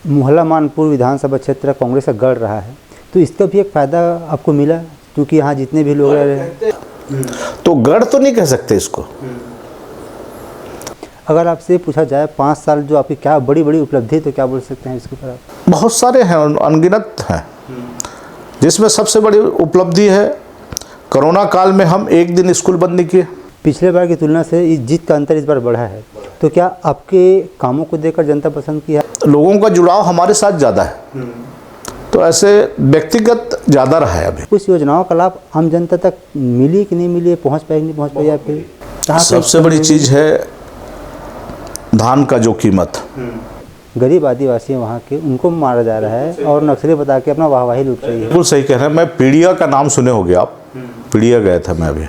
मोहल्ला मानपुर विधानसभा क्षेत्र कांग्रेस का गढ़ रहा है, तो इसका भी एक फ़ायदा आपको मिला क्योंकि यहाँ जितने भी लोग रह रहे हैं। तो गढ़ तो नहीं कह सकते इसको। अगर आपसे पूछा जाए 5 साल जो आपकी क्या बड़ी बड़ी उपलब्धि, तो क्या बोल सकते हैं इसके ऊपर आप? बहुत सारे हैं, अनगिनत हैं, जिसमें सबसे बड़ी उपलब्धि है कोरोना काल में हम एक दिन स्कूल बंद नहीं किए। पिछले बार की तुलना से इस जीत का अंतर इस बार बढ़ा है, तो क्या आपके कामों को देखकर जनता पसंद किया? लोगों का जुड़ाव हमारे साथ ज़्यादा है, तो ऐसे व्यक्तिगत ज़्यादा रहा है। अभी कुछ योजनाओं का लाभ आम जनता तक मिली कि नहीं मिली, पहुँच पाई नहीं पहुँच पाई, या फिर सबसे बड़ी चीज़ है धान का जो कीमत, गरीब आदिवासी वहाँ के उनको मारा जा रहा है और नक्सली बता के अपना वाहवाही लूट रही है। बिल्कुल सही कह रहे हैं। मैं पीड़िया का नाम सुने होंगे आप, पीड़िया गए थे मैं अभी।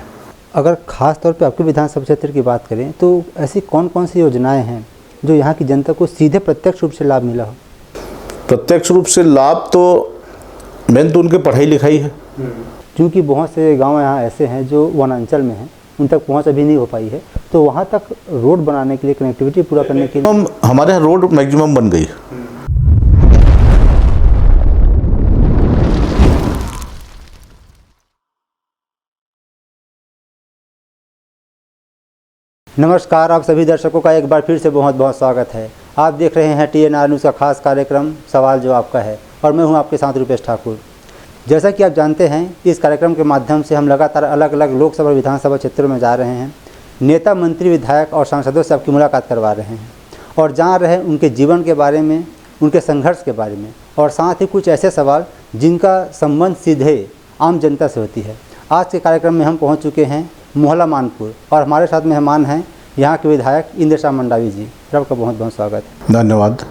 अगर खास तौर पे आपके विधानसभा क्षेत्र की बात करें तो ऐसी कौन कौन सी योजनाएं हैं जो यहाँ की जनता को सीधे प्रत्यक्ष रूप से लाभ मिला हो? प्रत्यक्ष रूप से लाभ तो मेन तो उनके पढ़ाई लिखाई है, क्योंकि बहुत से गांव यहाँ ऐसे हैं जो वनांचल में हैं, उन तक पहुँच अभी नहीं हो पाई है, तो वहाँ तक रोड बनाने के लिए, कनेक्टिविटी पूरा करने के लिए हमारे यहाँ रोड मैक्सिमम बन गई। नमस्कार, आप सभी दर्शकों का एक बार फिर से बहुत बहुत स्वागत है। आप देख रहे हैं TNR न्यूज़ का खास कार्यक्रम सवाल जो आपका है, और मैं हूं आपके साथ रुपेश ठाकुर। जैसा कि आप जानते हैं, इस कार्यक्रम के माध्यम से हम लगातार अलग अलग लोकसभा विधानसभा क्षेत्रों में जा रहे हैं, नेता, मंत्री, विधायक और सांसदों से आपकी मुलाकात करवा रहे हैं और जान रहे हैं उनके जीवन के बारे में, उनके संघर्ष के बारे में, और साथ ही कुछ ऐसे सवाल जिनका संबंध सीधे आम जनता से होती है। आज के कार्यक्रम में हम पहुँच चुके हैं मोहल्ला मानपुर, और हमारे साथ मेहमान हैं यहाँ के विधायक इंद्र शाह मंडावी जी। सर, आपका बहुत बहुत स्वागत है। धन्यवाद।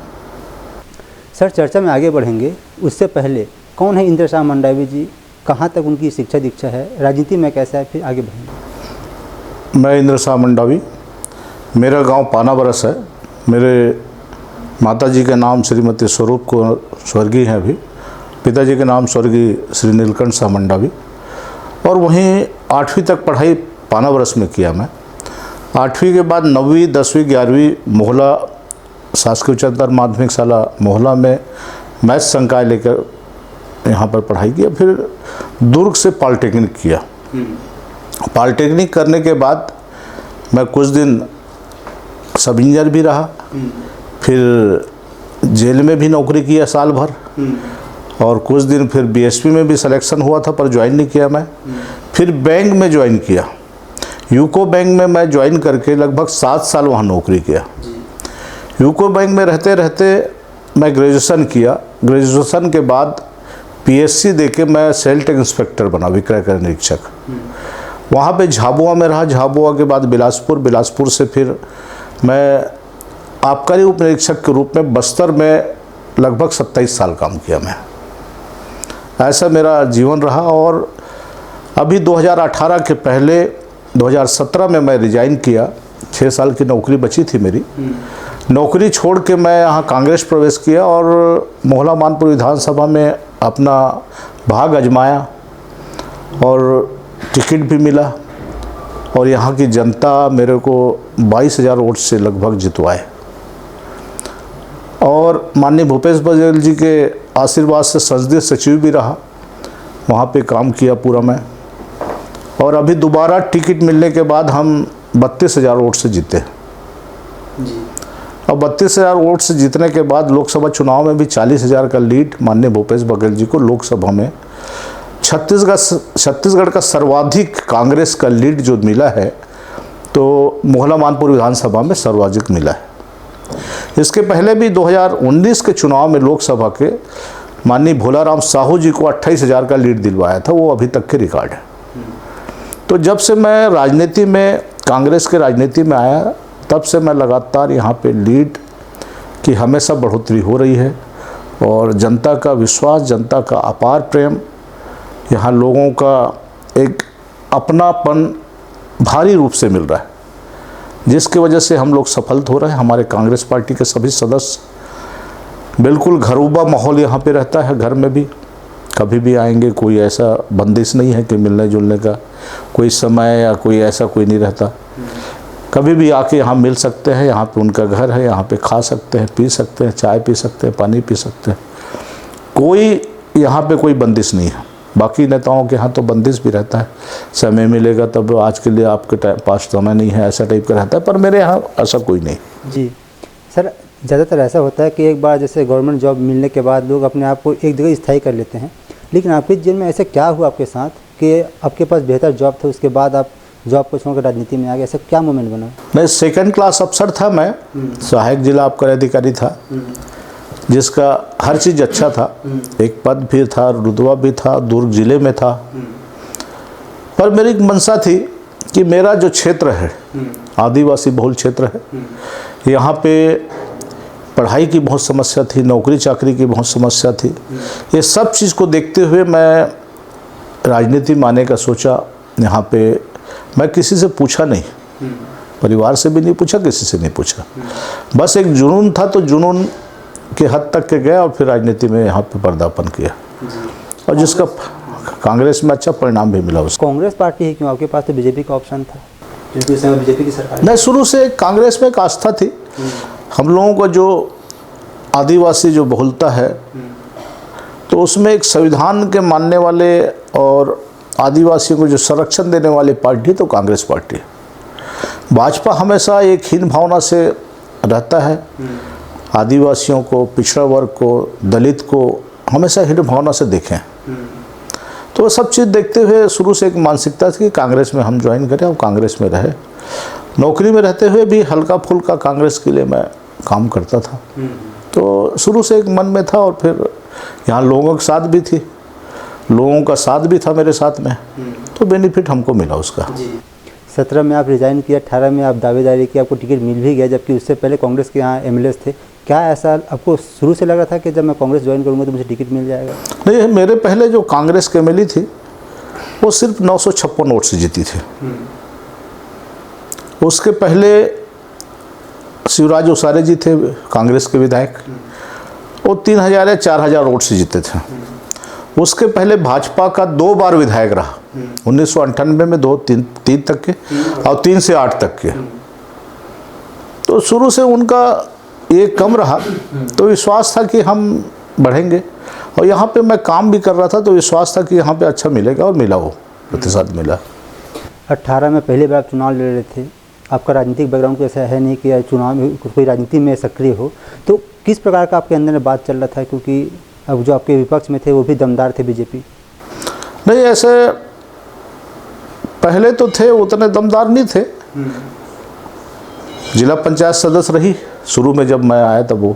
सर, चर्चा में आगे बढ़ेंगे उससे पहले कौन है इंद्र शाह मंडावी जी, कहाँ तक उनकी शिक्षा दीक्षा है, राजनीति में कैसा है, फिर आगे बढ़ेंगे। मैं इंद्र शाह मंडावी, मेरा गांव पानाबरस है। मेरे माताजी के नाम श्रीमती स्वरूप को स्वर्गीय हैं अभी, पिताजी के नाम स्वर्गीय श्री नीलकंठ शाह मंडावी, और वहीं 8वीं तक पढ़ाई पानाबरस में किया मैं। 8वीं के बाद 9वीं, 10वीं, 11वीं मोहल्ला शासकीय उच्चतर माध्यमिक शाला मोहल्ला में मैथ संकाय लेकर यहाँ पर पढ़ाई किया। फिर दुर्ग से पॉलिटेक्निक किया। पॉलिटेक्निक करने के बाद मैं कुछ दिन सब इंजीनियर भी रहा, फिर जेल में भी नौकरी किया साल भर, और कुछ दिन फिर BSP में भी सिलेक्शन हुआ था पर ज्वाइन नहीं किया मैं। फिर बैंक में ज्वाइन किया, यूको बैंक में मैं ज्वाइन करके लगभग 7 साल वहाँ नौकरी किया। यूको बैंक में रहते रहते मैं ग्रेजुएशन किया। ग्रेजुएशन के बाद PSC देके मैं सेल टैक्स इंस्पेक्टर बना, विक्रय कर निरीक्षक। वहाँ पे झाबुआ में रहा, झाबुआ के बाद बिलासपुर, बिलासपुर से फिर मैं आबकारी उप निरीक्षक के रूप में बस्तर में लगभग 27 साल काम किया मैं। ऐसा मेरा जीवन रहा, और अभी 2018 के पहले 2017 में मैं रिजाइन किया। 6 साल की नौकरी बची थी मेरी। नौकरी छोड़ के मैं यहाँ कांग्रेस प्रवेश किया और मोहल्ला मानपुर विधानसभा में अपना भाग आजमाया, और टिकट भी मिला, और यहाँ की जनता मेरे को 22,000 वोट से लगभग जितवाए, और माननीय भूपेश बघेल जी के आशीर्वाद से संसदीय सचिव भी रहा, वहाँ पे काम किया पूरा मैं। और अभी दोबारा टिकट मिलने के बाद हम 32,000 वोट से जीते। अब 32,000 वोट से जीतने के बाद लोकसभा चुनाव में भी 40,000 का लीड माननीय भूपेश बघेल जी को लोकसभा में, छत्तीसगढ़ का सर्वाधिक कांग्रेस का लीड जो मिला है, तो मोहल्ला मानपुर विधानसभा में सर्वाधिक मिला है। इसके पहले भी 2019 के चुनाव में लोकसभा के माननीय भोलाराम साहू जी को 28,000 का लीड दिलवाया था, वो अभी तक के रिकॉर्ड है। तो जब से मैं राजनीति में, कांग्रेस के राजनीति में आया, तब से मैं लगातार यहाँ पे लीड की हमेशा बढ़ोतरी हो रही है, और जनता का विश्वास, जनता का अपार प्रेम, यहाँ लोगों का एक अपनापन भारी रूप से मिल रहा है, जिसकी वजह से हम लोग सफल हो रहे हैं। हमारे कांग्रेस पार्टी के सभी सदस्य, बिल्कुल घरूबा माहौल यहाँ पे रहता है। घर में भी कभी भी आएंगे, कोई ऐसा बंदिश नहीं है कि मिलने जुलने का कोई समय या कोई ऐसा कोई नहीं रहता। कभी भी आके यहाँ मिल सकते हैं, यहाँ पे उनका घर है, यहाँ पे खा सकते हैं, पी सकते हैं, चाय पी सकते हैं, पानी पी सकते हैं। कोई यहाँ पे कोई बंदिश नहीं है। बाकी नेताओं के यहाँ तो बंदिश भी रहता है, समय मिलेगा तब, आज के लिए आपके पास समय नहीं है, ऐसा टाइप का रहता है। पर मेरे यहाँ ऐसा कोई नहीं। जी सर, ज़्यादातर ऐसा होता है कि एक बार जैसे गवर्नमेंट जॉब मिलने के बाद लोग अपने आप को एक जगह स्थायी कर लेते हैं, लेकिन आपके जीवन में ऐसा क्या हुआ आपके साथ कि आपके पास बेहतर जॉब था, उसके बाद आप जॉब को छोड़कर राजनीति में आ गए? ऐसा क्या मोमेंट बना? मैं सेकंड क्लास अफसर था, मैं सहायक जिला आबकारी अधिकारी था, जिसका हर चीज़ अच्छा था। एक पद भी था, रुतबा भी था, दुर्ग जिले में था। पर मेरी एक मंशा थी कि मेरा जो क्षेत्र है, आदिवासी बहुल क्षेत्र है, यहाँ पे पढ़ाई की बहुत समस्या थी, नौकरी चाकरी की बहुत समस्या थी। ये सब चीज़ को देखते हुए मैं राजनीति में आने का सोचा। यहाँ पे मैं किसी से पूछा नहीं, परिवार से भी नहीं पूछा, किसी से नहीं पूछा। बस एक जुनून था, तो जुनून के हद तक के गया और फिर राजनीति में यहाँ पे पदार्पण किया, और जिसका कांग्रेस में अच्छा परिणाम भी मिला उसको। कांग्रेस पार्टी है क्यों? आपके पास तो बीजेपी का ऑप्शन था, क्योंकि उस समय बीजेपी की सरकार। नहीं, शुरू से कांग्रेस में एक आस्था थी। हम लोगों का जो आदिवासी जो बहुलता है, तो उसमें एक संविधान के मानने वाले और आदिवासियों को जो संरक्षण देने वाली पार्टी तो कांग्रेस पार्टी है। भाजपा हमेशा एक हीन भावना से रहता है, आदिवासियों को, पिछड़ा वर्ग को, दलित को हमेशा हीन भावना से देखें। तो वो सब चीज़ देखते हुए शुरू से एक मानसिकता थी कि कांग्रेस में हम ज्वाइन करें, और कांग्रेस में रहे। नौकरी में रहते हुए भी हल्का फुल्का कांग्रेस के लिए मैं काम करता था। तो शुरू से एक मन में था, और फिर यहाँ लोगों के साथ भी थी, लोगों का साथ भी था मेरे साथ में, तो बेनिफिट हमको मिला उसका। 17 में आप रिज़ाइन किया, 18 में आप दावेदारी की, आपको टिकट मिल भी गया, जबकि उससे पहले कांग्रेस के यहाँ एमएलएस थे। क्या ऐसा आपको शुरू से लगा था कि जब मैं कांग्रेस ज्वाइन करूँगा तो मुझे टिकट मिल जाएगा? नहीं, मेरे पहले जो कांग्रेस के एमएलए थी वो सिर्फ 956 वोट से जीती थी। उसके पहले शिवराज उसारे जी थे कांग्रेस के विधायक, वो 3000 या 4000 वोट से जीते थे। उसके पहले भाजपा का 2 बार विधायक रहा, 1998 में 3 तक के, और 3 से 8 तक के। तो शुरू से उनका ये कम रहा, तो विश्वास था कि हम बढ़ेंगे, और यहाँ पे मैं काम भी कर रहा था, तो विश्वास था कि यहाँ पे अच्छा मिलेगा, और मिला, वो प्रतिशत मिला। 18 में पहली बार चुनाव लड़ रहे थे, आपका राजनीतिक बैकग्राउंड ऐसा है नहीं कि चुनाव में कोई राजनीति में सक्रिय हो, तो किस प्रकार का आपके अंदर बात चल रहा था? क्योंकि अब जो आपके विपक्ष में थे वो भी दमदार थे, बीजेपी। नहीं, ऐसे पहले तो थे, उतने दमदार नहीं थे। जिला पंचायत सदस्य रही शुरू में, जब मैं आया तब वो,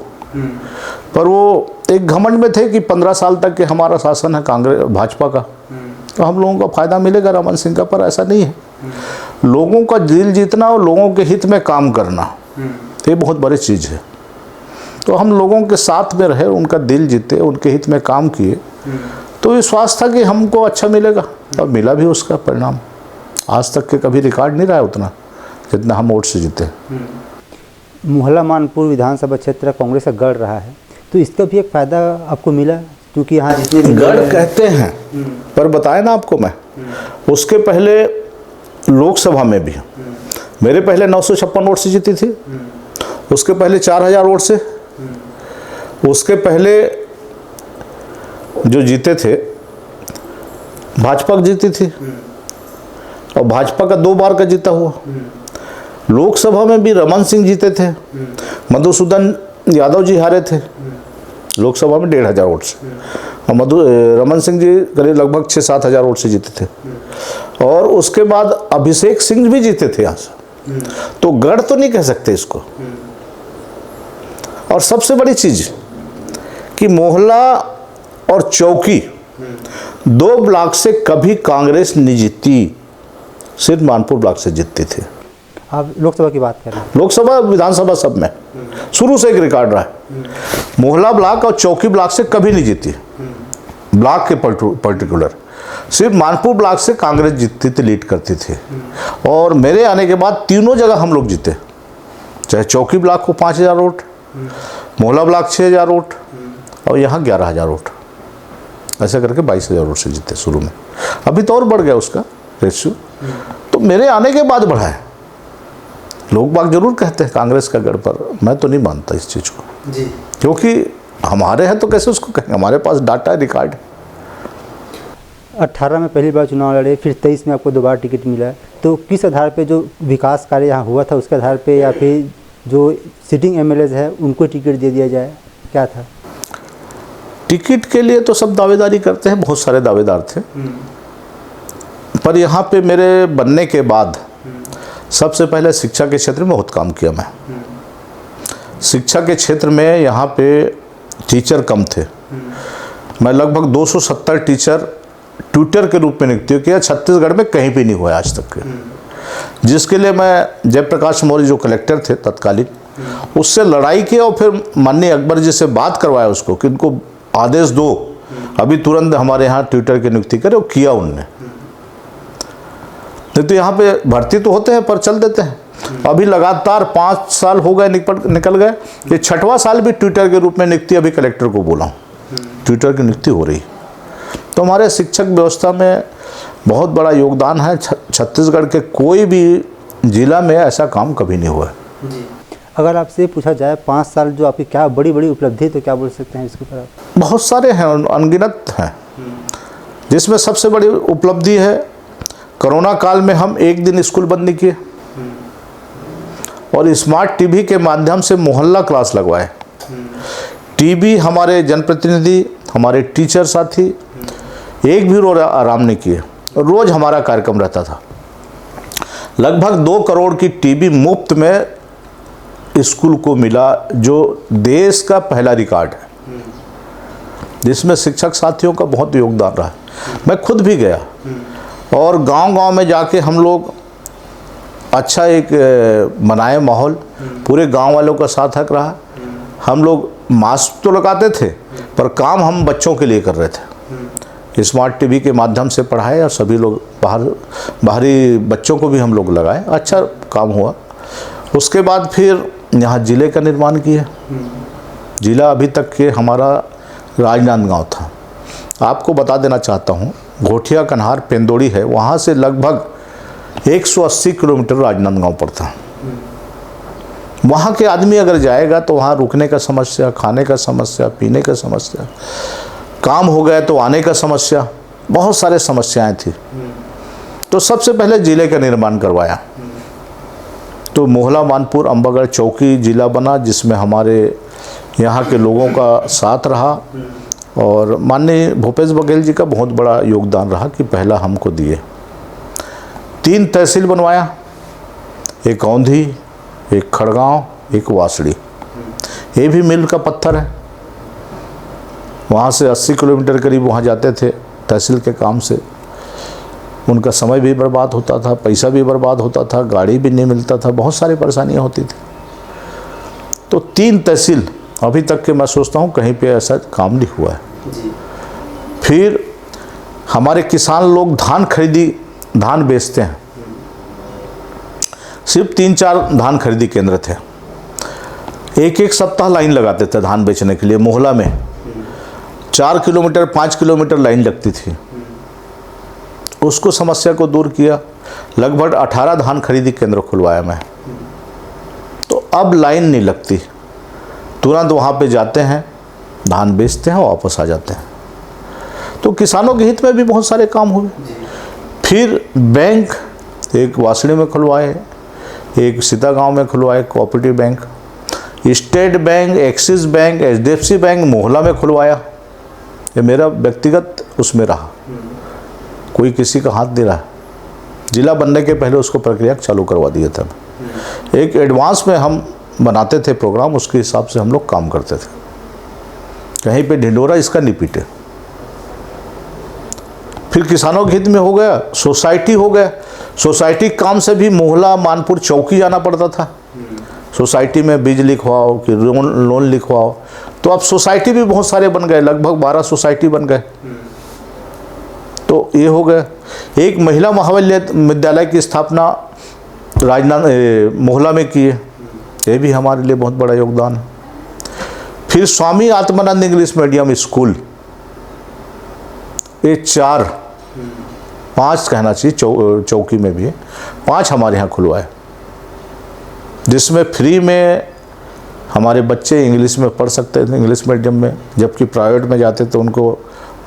पर वो एक घमंड में थे कि 15 साल तक के हमारा शासन है कांग्रेस भाजपा का, तो हम लोगों का फायदा मिलेगा रमन सिंह का। पर ऐसा नहीं है। लोगों का दिल जीतना और लोगों के हित में काम करना, ये बहुत बड़ी चीज़ है। तो हम लोगों के साथ में रहे, उनका दिल जीते, उनके हित में काम किए, तो विश्वास था कि हमको अच्छा मिलेगा, और मिला भी उसका परिणाम। आज तक के कभी रिकॉर्ड नहीं रहा उतना जितना हम वोट से जीते। मोहल्ला मानपुर विधानसभा क्षेत्र कांग्रेस का गढ़ रहा है, तो इसका भी एक फ़ायदा आपको मिला, क्योंकि यहाँ जितने गढ़ कहते हैं, पर बताया ना आपको मैं, उसके पहले लोकसभा में भी मेरे पहले 956 वोट से जीती थी, उसके पहले 4000 वोट से, उसके पहले जो जीते थे भाजपा जीती थी, और भाजपा का 2 बार का जीता हुआ। लोकसभा में भी रमन सिंह जीते थे, मधुसूदन यादव जी हारे थे लोकसभा में 1500 वोट से, और रमन सिंह जी करीब लगभग 6-7 हज़ार वोट से जीते थे, और उसके बाद अभिषेक सिंह भी जीते थे यहाँ से। तो गढ़ तो नहीं कह सकते इसको। और सबसे बड़ी चीज़ कि मोहल्ला और चौकी 2 ब्लॉक से कभी कांग्रेस नहीं जीती, सिर्फ मानपुर ब्लॉक से जीतती थी। आप लोकसभा की बात कर रहे हैं? लोकसभा विधानसभा सब में शुरू से एक रिकॉर्ड रहा है। मोहल्ला ब्लॉक और चौकी ब्लॉक से कभी नहीं जीती, ब्लॉक के पर्टिकुलर सिर्फ मानपुर ब्लॉक से कांग्रेस जीतती थी, लीड करती थी। और मेरे आने के बाद तीनों जगह हम लोग जीते, चाहे चौकी ब्लॉक को 5000 वोट, मोहल्ला ब्लॉक 6000 वोट, और यहाँ 11000 वोट, ऐसा करके 22000 वोट से जीते शुरू में। अभी तो और बढ़ गया उसका रेशियो, तो मेरे आने के बाद बढ़ा है। लोग बाग जरूर कहते हैं कांग्रेस का गढ़, पर मैं तो नहीं मानता इस चीज़ को जी। क्योंकि हमारे हैं तो कैसे उसको कहेंगे, हमारे पास डाटा रिकॉर्ड। 18 में पहली बार चुनाव लड़े, फिर 23 में आपको दोबारा टिकट मिला, तो किस आधार पे जो विकास कार्य यहाँ हुआ था उसके आधार पे, या फिर जो सिटिंग एमएलएज है उनको टिकट दे दिया जाए, क्या था? टिकट के लिए तो सब दावेदारी करते हैं, बहुत सारे दावेदार थे, पर यहाँ पे मेरे बनने के बाद सबसे पहले शिक्षा के क्षेत्र में बहुत काम किया मैं। शिक्षा के क्षेत्र में यहाँ पे टीचर कम थे, मैं लगभग 270 टीचर ट्यूटर के रूप में नियुक्त किया, छत्तीसगढ़ में कहीं भी नहीं हुआ आज तक के, जिसके लिए मैं जयप्रकाश मौर्य जो कलेक्टर थे तत्कालीन, उससे लड़ाई की और फिर माननीय अकबर जी से बात करवाया उसको कि उनको आदेश दो अभी तुरंत हमारे यहाँ ट्यूटर की नियुक्ति करे, वो किया उनने। नहीं तो यहाँ पे भर्ती तो होते हैं पर चल देते हैं। अभी लगातार 5 साल हो गए निकल गए, ये 6वां साल भी ट्यूटर के रूप में नियुक्ति अभी कलेक्टर को बोला हूँ, ट्यूटर की नियुक्ति हो रही। तो हमारे शिक्षक व्यवस्था में बहुत बड़ा योगदान है। छत्तीसगढ़ के कोई भी जिला में ऐसा काम कभी नहीं हुआ जी। अगर आपसे पूछा जाए 5 साल जो आपकी क्या बड़ी बड़ी उपलब्धि, तो क्या बोल सकते हैं इसके ऊपर आप? बहुत सारे हैं, अनगिनत हैं, जिसमें सबसे बड़ी उपलब्धि है कोरोना काल में हम एक दिन स्कूल बंद नहीं किए और स्मार्ट टीवी के माध्यम से मोहल्ला क्लास लगवाए। टीवी हमारे जनप्रतिनिधि, हमारे टीचर साथी एक भी रोज आराम नहीं किए, रोज हमारा कार्यक्रम रहता था। लगभग 2 करोड़ की टीवी मुफ्त में स्कूल को मिला, जो देश का पहला रिकॉर्ड है, जिसमें शिक्षक साथियों का बहुत योगदान रहा। मैं खुद भी गया और गांव-गांव में जाके हम लोग अच्छा एक बनाए माहौल, पूरे गांव वालों का सार्थक रहा। हम लोग मास्क तो लगाते थे पर काम हम बच्चों के लिए कर रहे थे। स्मार्ट टीवी के माध्यम से पढ़ाए और सभी लोग बाहरी बच्चों को भी हम लोग लगाए, अच्छा काम हुआ। उसके बाद फिर यहाँ ज़िले का निर्माण किया। ज़िला अभी तक के हमारा राजनांदगांव था। आपको बता देना चाहता हूँ, घोटिया कन्हार पेंदोड़ी है, वहाँ से लगभग 180 किलोमीटर राजनांदगांव पड़ता। वहाँ के आदमी अगर जाएगा तो वहाँ रुकने का समस्या, खाने का समस्या, पीने का समस्या, काम हो गया तो आने का समस्या, बहुत सारे समस्याएं थी। तो सबसे पहले ज़िले का निर्माण करवाया। तो मोहला मानपुर अंबागढ़ चौकी ज़िला बना, जिसमें हमारे यहाँ के लोगों का साथ रहा और माननीय भूपेश बघेल जी का बहुत बड़ा योगदान रहा कि पहला हमको दिए। 3 तहसील बनवाया, एक औंधी, एक खड़गांव, एक वासड़ी। ये भी मिल का पत्थर है। वहाँ से 80 किलोमीटर करीब वहाँ जाते थे तहसील के काम से। उनका समय भी बर्बाद होता था, पैसा भी बर्बाद होता था, गाड़ी भी नहीं मिलता था, बहुत सारी परेशानियाँ होती थी। तो 3 तहसील अभी तक के मैं सोचता हूँ कहीं पे ऐसा काम नहीं हुआ है जी। फिर हमारे किसान लोग धान बेचते हैं। सिर्फ 3-4 धान खरीदी केंद्र थे। एक सप्ताह लाइन लगाते थे धान बेचने के लिए। मोहला में 4 किलोमीटर 5 किलोमीटर लाइन लगती थी। उसको समस्या को दूर किया। लगभग 18 धान खरीदी केंद्र खुलवाया मैं। तो अब लाइन नहीं लगती, तुरंत वहाँ पे जाते हैं, धान बेचते हैं, वापस आ जाते हैं। तो किसानों के हित में भी बहुत सारे काम हुए। फिर बैंक एक वासड़ी में खुलवाए, एक सीता गांव में खुलवाए cooperative bank, state bank, axis bank, HDFC bank Mohla में खुलवाया। ये मेरा व्यक्तिगत उसमें रहा, कोई किसी का हाथ नहीं रहा। जिला बनने के पहले उसको प्रक्रिया चालू करवा दिया था। एक एडवांस में हम बनाते थे प्रोग्राम, उसके हिसाब से हम लोग काम करते थे। कहीं पे ढिंडोरा इसका नहीं पीटे। फिर किसानों के हित में हो गया, सोसाइटी हो गया। सोसाइटी काम से भी मोहला मानपुर चौकी जाना पड़ता था। सोसाइटी में बीज लिखवाओ कि लोन लिखवाओ। तो अब सोसाइटी भी बहुत सारे बन गए, लगभग 12 सोसाइटी बन गए। तो ये हो गया। एक महिला महाविद्यालय की स्थापना मोहला में की है, ये भी हमारे लिए बहुत बड़ा योगदान है। फिर Swami Atmanand English medium school, ये 4-5 कहना चाहिए, चौकी में भी है, 5 हमारे यहाँ खुलवाए। जिसमें फ्री में हमारे बच्चे इंग्लिश में पढ़ सकते थे, इंग्लिश मीडियम में, जबकि प्राइवेट में जाते तो उनको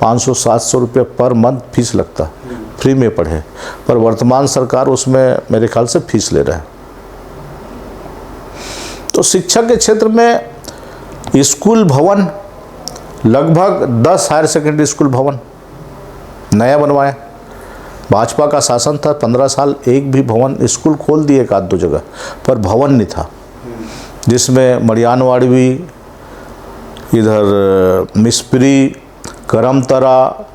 500-700 रुपये पर मंथ फीस लगता, फ्री में पढ़े। पर वर्तमान सरकार उसमें मेरे ख्याल से फीस ले रहा है। तो शिक्षा के क्षेत्र में स्कूल भवन लगभग 10 हायर सेकेंडरी स्कूल भवन नया बनवाए। भाजपा का शासन था 15 साल, एक भी भवन, स्कूल खोल दिए एक आध दो जगह, पर भवन नहीं था। जिसमें मड़ियानवाड़ी, इधर मिस्त्री, करमतरा,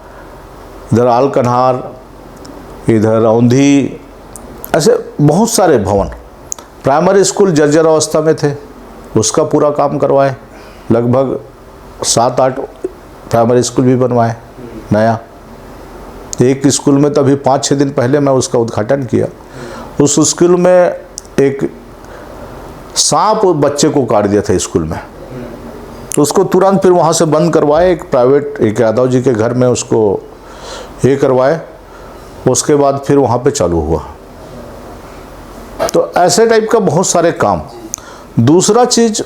इधर आलकनहार, इधर औंधी, ऐसे बहुत सारे भवन। प्राइमरी स्कूल जर्जर अवस्था में थे, उसका पूरा काम करवाए। लगभग 7-8 प्राइमरी स्कूल भी बनवाए नया। एक स्कूल में तभी 5-6 दिन पहले मैं उसका उद्घाटन किया। उस स्कूल में एक सांप बच्चे को काट दिया था स्कूल में, तो उसको तुरंत फिर वहाँ से बंद करवाए। एक प्राइवेट, एक यादव जी के घर में उसको ये करवाए, उसके बाद फिर वहाँ पे चालू हुआ। तो ऐसे टाइप का बहुत सारे काम। दूसरा चीज़,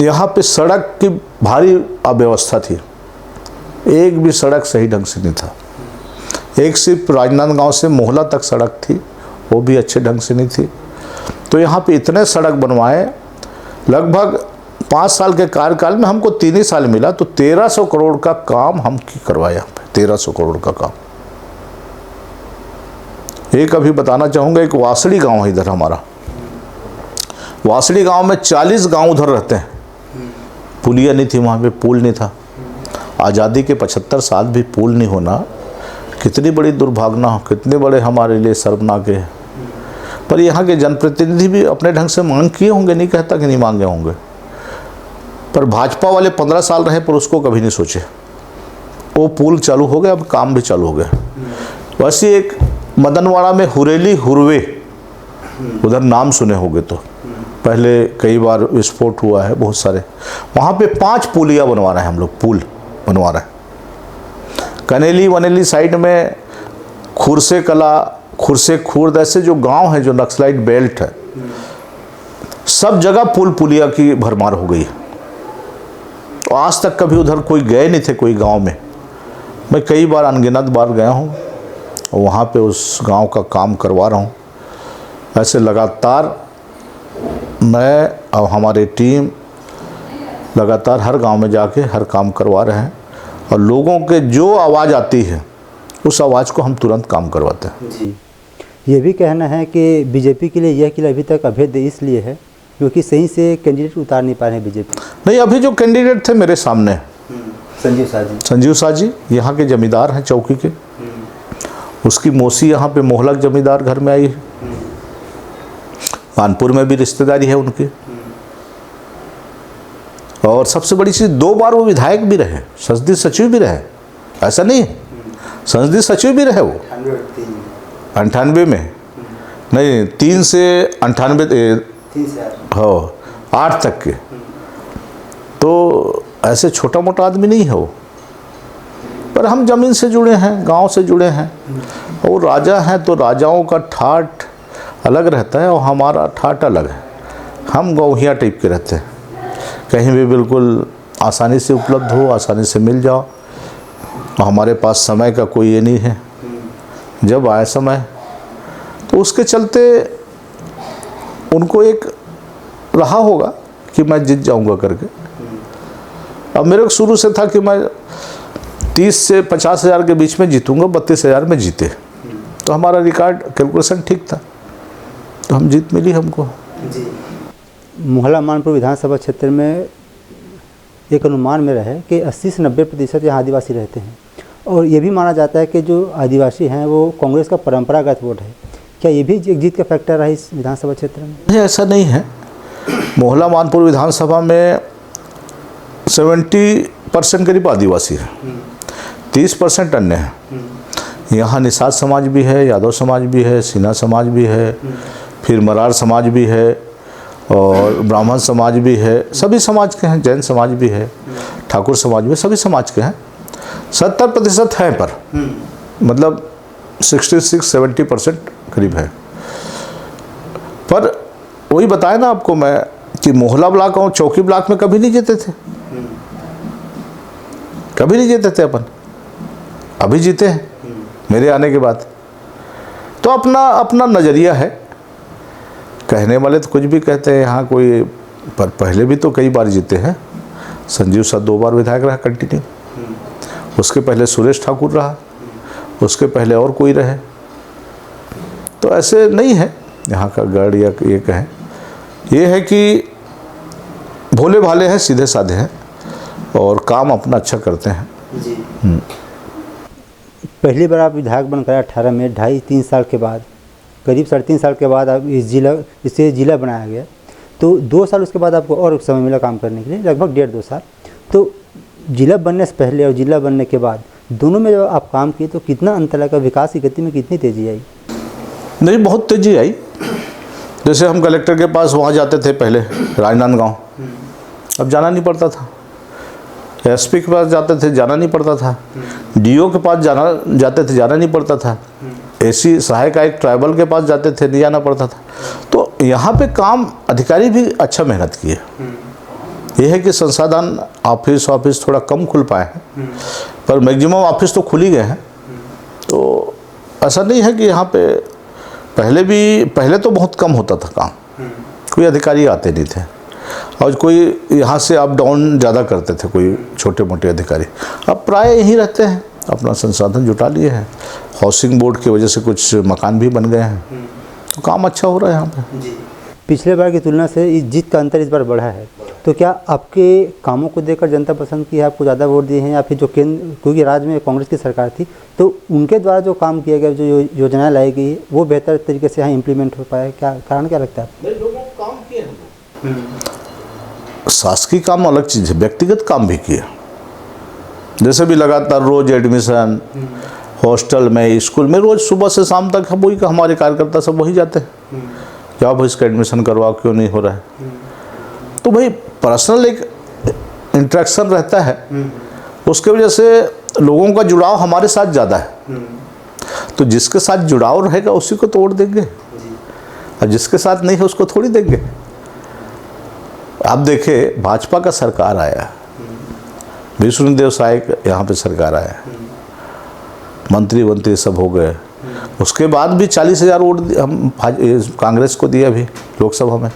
यहाँ पे सड़क की भारी अव्यवस्था थी, एक भी सड़क सही ढंग से नहीं था। एक सिर्फ राजनांदगांव से मोहला तक सड़क थी, वो भी अच्छे ढंग से नहीं थी। तो यहाँ पे इतने सड़क बनवाए, लगभग 5 साल के कार्यकाल में हमको 3 ही साल मिला, तो 1300 करोड़ का काम हम करवाया। 1300 करोड़ का काम। एक अभी बताना चाहूँगा, एक वासड़ी गांव है इधर हमारा। वासड़ी गांव में 40 गांव उधर रहते हैं, पुलिया नहीं थी, वहाँ पे पुल नहीं था। आज़ादी के 75 साल भी पुल नहीं होना कितनी बड़ी दुर्भावना, कितने बड़े हमारे लिए शर्मनाक है। पर यहाँ के जनप्रतिनिधि भी अपने ढंग से मांग किए होंगे, नहीं कहता कि नहीं मांगे होंगे, पर भाजपा वाले 15 साल रहे पर उसको कभी नहीं सोचे। वो पुल चालू हो गया, अब काम भी चालू हो गया। वैसे एक मदनवाड़ा में हुरेली हुरवे, उधर नाम सुने होंगे, तो पहले कई बार विस्फोट हुआ है बहुत सारे। वहाँ पे 5 पुलिया बनवा रहे हैं हम लोग, पुल बनवा रहे हैं। कनेली वनेली साइड में खुरसे कला, खुरसे खुर्द, ऐसे जो गांव है जो नक्सलाइट बेल्ट है, सब जगह पुल पुलिया की भरमार हो गई। तो आज तक कभी उधर कोई गए नहीं थे कोई गांव में। मैं कई बार अनगिनत बार गया हूँ, वहाँ पे उस गांव का काम करवा रहा हूँ। ऐसे लगातार मैं और हमारी टीम लगातार हर गांव में जाके हर काम करवा रहे हैं, और लोगों के जो आवाज़ आती है उस आवाज़ को हम तुरंत काम करवाते हैं। जी, ये भी कहना है कि बीजेपी के लिए यह किला अभी तक अभेद्य इसलिए है क्योंकि सही से कैंडिडेट उतार नहीं पा रहे हैं बीजेपी। नहीं, अभी जो कैंडिडेट थे मेरे सामने, संजीव शाह जी यहाँ के जमींदार हैं चौकी के। उसकी मौसी यहाँ पे मोहलक जमींदार घर में आई है, कानपुर में भी रिश्तेदारी है उनकी। और सबसे बड़ी चीज़, 2 बार वो विधायक भी रहे, संसदीय सचिव भी रहे। ऐसा नहीं है, संसदीय सचिव भी रहे वो 98 में, नहीं 3 से 98, हाँ 8 तक के। तो ऐसे छोटा मोटा आदमी नहीं है वो। पर हम ज़मीन से जुड़े हैं, गांव से जुड़े हैं, और राजा हैं तो राजाओं का ठाठ अलग रहता है और हमारा ठाठ अलग है। हम गौहिया टाइप के रहते हैं, कहीं भी बिल्कुल आसानी से उपलब्ध हो, आसानी से मिल जाओ। हमारे पास समय का कोई ये नहीं है, जब आए समय। तो उसके चलते उनको एक रहा होगा कि मैं जीत जाऊंगा करके। अब मेरे को शुरू से था कि मैं 30 से 50 हज़ार के बीच में जीतूंगा, 32 हज़ार में जीते। तो हमारा रिकॉर्ड कैलकुलेशन ठीक था, तो हम जीत मिली हमको। मोहला मानपुर विधानसभा क्षेत्र में एक अनुमान में रहे कि 80 से 90% यहाँ आदिवासी रहते हैं, और ये भी माना जाता है कि जो आदिवासी हैं वो कांग्रेस का परंपरागत वोट है। क्या ये भी एक जीत का फैक्टर है इस विधानसभा क्षेत्र में? नहीं, ऐसा नहीं है। मोहला मानपुर विधानसभा में 70% करीब आदिवासी है, 30% अन्य है। यहाँ निषाद समाज भी है, यादव समाज भी है, सिन्हा समाज भी है, फिर मरार समाज भी है, और ब्राह्मण समाज भी है, सभी समाज के हैं, जैन समाज भी है, ठाकुर समाज भी, सभी समाज के हैं। 70% हैं, पर मतलब 66-70% करीब है। पर वही बताया ना आपको मैं कि मोहल्ला ब्लॉक और चौकी ब्लॉक में कभी नहीं जीते थे, कभी नहीं जीते थे अपन, अभी जीते हैं मेरे आने के बाद। तो अपना अपना नज़रिया है, कहने वाले तो कुछ भी कहते हैं यहाँ कोई, पर पहले भी तो कई बार जीते हैं। संजीव साहब 2 बार विधायक रहा कंटिन्यू, उसके पहले सुरेश ठाकुर रहा, उसके पहले और कोई रहे। तो ऐसे नहीं है यहाँ का गढ़ या ये कहें, ये है कि भोले भाले हैं, सीधे साधे हैं और काम अपना अच्छा करते हैं जी। पहली बार आप विधायक बनकर 18 में 2.5-3 साल के बाद, करीब 3.5 साल के बाद आप इसे जिला बनाया गया। तो 2 साल उसके बाद आपको और समय मिला काम करने के लिए, लगभग 1.5-2 साल। तो जिला बनने से पहले और जिला बनने के बाद दोनों में जब आप काम किए तो कितना अंतर लगा, विकास की गति में कितनी तेज़ी आई? नहीं, बहुत तेज़ी आई। जैसे हम कलेक्टर के पास वहाँ जाते थे पहले, राजनांदगांव, अब जाना नहीं पड़ता था। एसपी के पास जाते थे, जाना नहीं पड़ता था। डीओ के पास जाते थे, जाना नहीं पड़ता था। एसी सहायक आयुक्त ट्राइबल के पास जाते थे, नहीं जाना पड़ता था। तो यहाँ पे काम अधिकारी भी अच्छा मेहनत किए। यह है कि संसाधन ऑफिस थोड़ा कम खुल पाए हैं, पर मैक्सिमम ऑफिस तो खुल ही गए हैं। तो ऐसा नहीं है कि यहाँ पे पहले तो बहुत कम होता था काम, कोई अधिकारी आते नहीं थे और कोई यहाँ से अप डाउन ज़्यादा करते थे, कोई छोटे मोटे अधिकारी। अब प्राय यहीं रहते हैं, अपना संसाधन जुटा लिए हैं। हाउसिंग बोर्ड की वजह से कुछ मकान भी बन गए हैं, तो काम अच्छा हो रहा है यहाँ पे। पिछले बार की तुलना से इस जीत का अंतर इस बार बढ़ा है, तो क्या आपके कामों को देखकर जनता पसंद की है, आपको ज़्यादा वोट दिए हैं, या फिर जो केंद्र, क्योंकि राज्य में कांग्रेस की सरकार थी तो उनके द्वारा जो काम किया गया, जो योजनाएं लाई गई वो बेहतर तरीके से यहाँ इम्प्लीमेंट हो पाया? क्या कारण क्या लगता है? लोगों को काम किए हैं, शासकीय काम अलग चीज़ है, व्यक्तिगत काम भी किया। जैसे भी लगातार रोज एडमिशन, हॉस्टल में, स्कूल में, रोज सुबह से शाम तक वही का हमारे कार्यकर्ता सब वही जाते हैं, जाओ भाई इसका एडमिशन करवाओ, क्यों नहीं हो रहा है। तो भाई पर्सनल एक इंटरेक्शन रहता है, उसके वजह से लोगों का जुड़ाव हमारे साथ ज़्यादा है। तो जिसके साथ जुड़ाव रहेगा उसी को तो वोट देंगे, और जिसके साथ नहीं है उसको थोड़ी देंगे। आप देखिए भाजपा का सरकार आया, विष्णुदेव साय यहाँ पे सरकार आया, मंत्री सब हो गए, उसके बाद भी 40,000 वोट हम कांग्रेस को दिया भी लोकसभा में।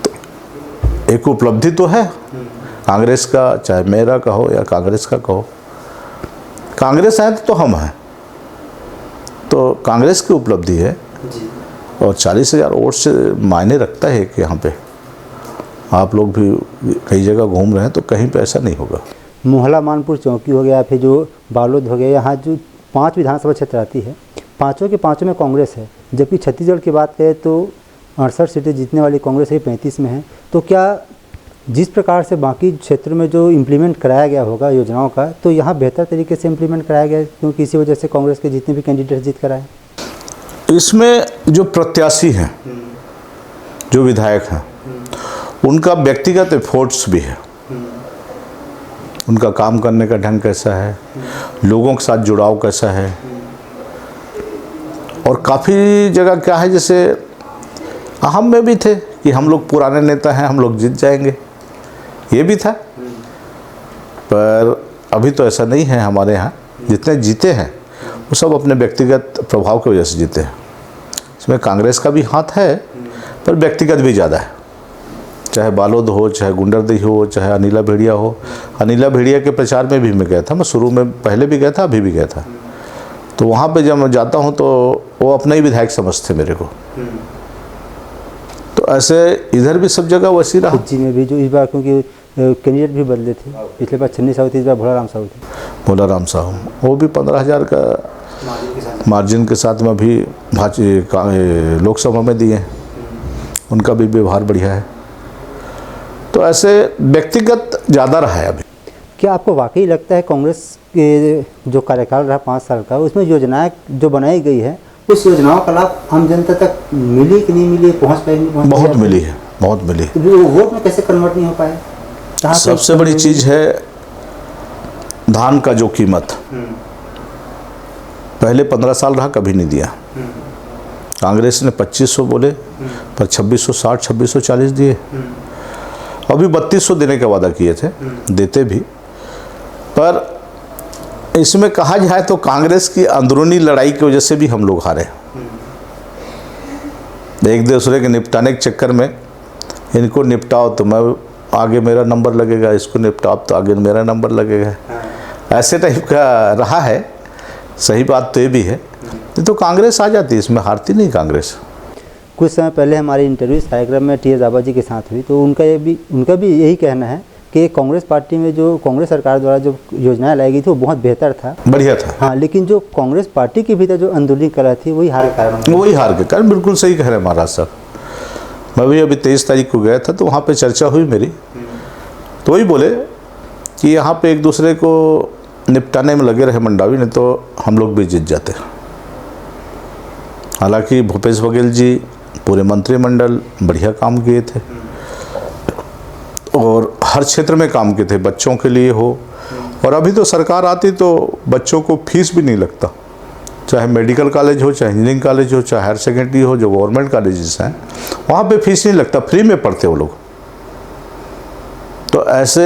तो एक उपलब्धि तो है कांग्रेस का, चाहे मेरा कहो या कांग्रेस का कहो। कांग्रेस है तो हम हैं, तो कांग्रेस की उपलब्धि है। और 40,000 वोट से मायने रखता है कि यहाँ पे आप लोग भी कई जगह घूम रहे हैं, तो कहीं पे ऐसा नहीं होगा। मोहला मानपुर चौकी हो गया, फिर जो बालोद हो गया, यहाँ जो 5 विधानसभा क्षेत्र आती है, पाँचों के पाँचों में कांग्रेस है। जबकि छत्तीसगढ़ की बात करें तो 68 सीटें जीतने वाली कांग्रेस है, 35 में है। तो क्या जिस प्रकार से बाकी क्षेत्रों में जो इम्प्लीमेंट कराया गया होगा योजनाओं का, तो यहाँ बेहतर तरीके से इम्प्लीमेंट कराया गया, क्योंकि इसी वजह से कांग्रेस के जितने भी कैंडिडेट जीत कर आए? इसमें जो प्रत्याशी हैं, जो विधायक हैं, उनका व्यक्तिगत एफर्ट्स भी है। उनका काम करने का ढंग कैसा है, लोगों के साथ जुड़ाव कैसा है। और काफ़ी जगह क्या है, जैसे हम में भी थे कि हम लोग पुराने नेता हैं, हम लोग जीत जाएंगे, ये भी था। पर अभी तो ऐसा नहीं है। हमारे यहाँ जितने जीते हैं वो सब अपने व्यक्तिगत प्रभाव की वजह से जीते हैं। इसमें कांग्रेस का भी हाथ है, पर व्यक्तिगत भी ज़्यादा है। चाहे बालोद हो, चाहे गुंडरदेही हो, चाहे अनिला भेड़िया हो। अनिला भेड़िया के प्रचार में भी मैं गया था, मैं शुरू में पहले भी गया था, अभी भी गया था। तो वहाँ पे जब मैं जाता हूँ तो वो अपना ही विधायक समझते मेरे को। तो ऐसे इधर भी सब जगह वैसी रहा। जी में भी जो इस बार, क्योंकि कैंडिडेट भी बदले थे, पिछले बार छन्नी साहू थे, इस बार भोलाराम साहू थे। भोलाराम साहू, वो भी 15,000 का मार्जिन के साथ में भी लोकसभा में दिए। उनका भी व्यवहार बढ़िया है। तो ऐसे व्यक्तिगत ज़्यादा रहा है अभी। क्या आपको वाकई लगता है कांग्रेस के जो कार्यकाल रहा 5 साल का, उसमें योजनाएं जो बनाई गई है, उस योजनाओं का लाभ आम जनता तक मिली कि नहीं मिली, पहुंच पाएगी? बहुत मिली है, बहुत मिली। तो वोट में कैसे कन्वर्ट नहीं हो पाए? सबसे बड़ी चीज़ है धान का जो कीमत, पहले 15 साल रहा, कभी नहीं दिया। कांग्रेस ने 2500 बोले पर 2660 2640 दिए। अभी 3200 देने का वादा किए थे, देते भी। पर इसमें कहा जाए तो कांग्रेस की अंदरूनी लड़ाई की वजह से भी हम लोग हारे। एक दूसरे के निपटाने के चक्कर में, इनको निपटाओ तो मैं आगे मेरा नंबर लगेगा, इसको निपटाओ तो आगे मेरा नंबर लगेगा, ऐसे टाइप का रहा है। सही बात तो ये भी है, तो कांग्रेस आ जाती, इसमें हारती नहीं कांग्रेस। कुछ समय पहले हमारी इंटरव्यू इस कार्यक्रम में टी एस जाबा जी के साथ हुई, तो उनका भी यही कहना है कि कांग्रेस पार्टी में जो कांग्रेस सरकार द्वारा जो योजनाएं लाई गई थी वो बहुत बेहतर था, बढ़िया था। हाँ, लेकिन जो कांग्रेस पार्टी के भीतर जो अंदरूनी कलह थी वही हार के कारण। बिल्कुल सही कह रहे हैं महाराज साहब। मैं भी अभी 23 तारीख को गया था तो वहाँ पे चर्चा हुई मेरी, तो वही बोले कि यहाँ पे एक दूसरे को निपटाने में लगे रहे मंडावी, नहीं तो हम लोग भी जीत जाते। हालांकि भूपेश बघेल जी पूरे मंत्रिमंडल बढ़िया काम किए थे और हर क्षेत्र में काम किए थे, बच्चों के लिए हो, और अभी तो सरकार आती तो बच्चों को फीस भी नहीं लगता, चाहे मेडिकल कॉलेज हो, चाहे इंजीनियरिंग कॉलेज हो, चाहे हायर सेकेंडरी हो, जो गवर्नमेंट कॉलेजेस हैं वहाँ पे फीस नहीं लगता, फ्री में पढ़ते वो लोग। तो ऐसे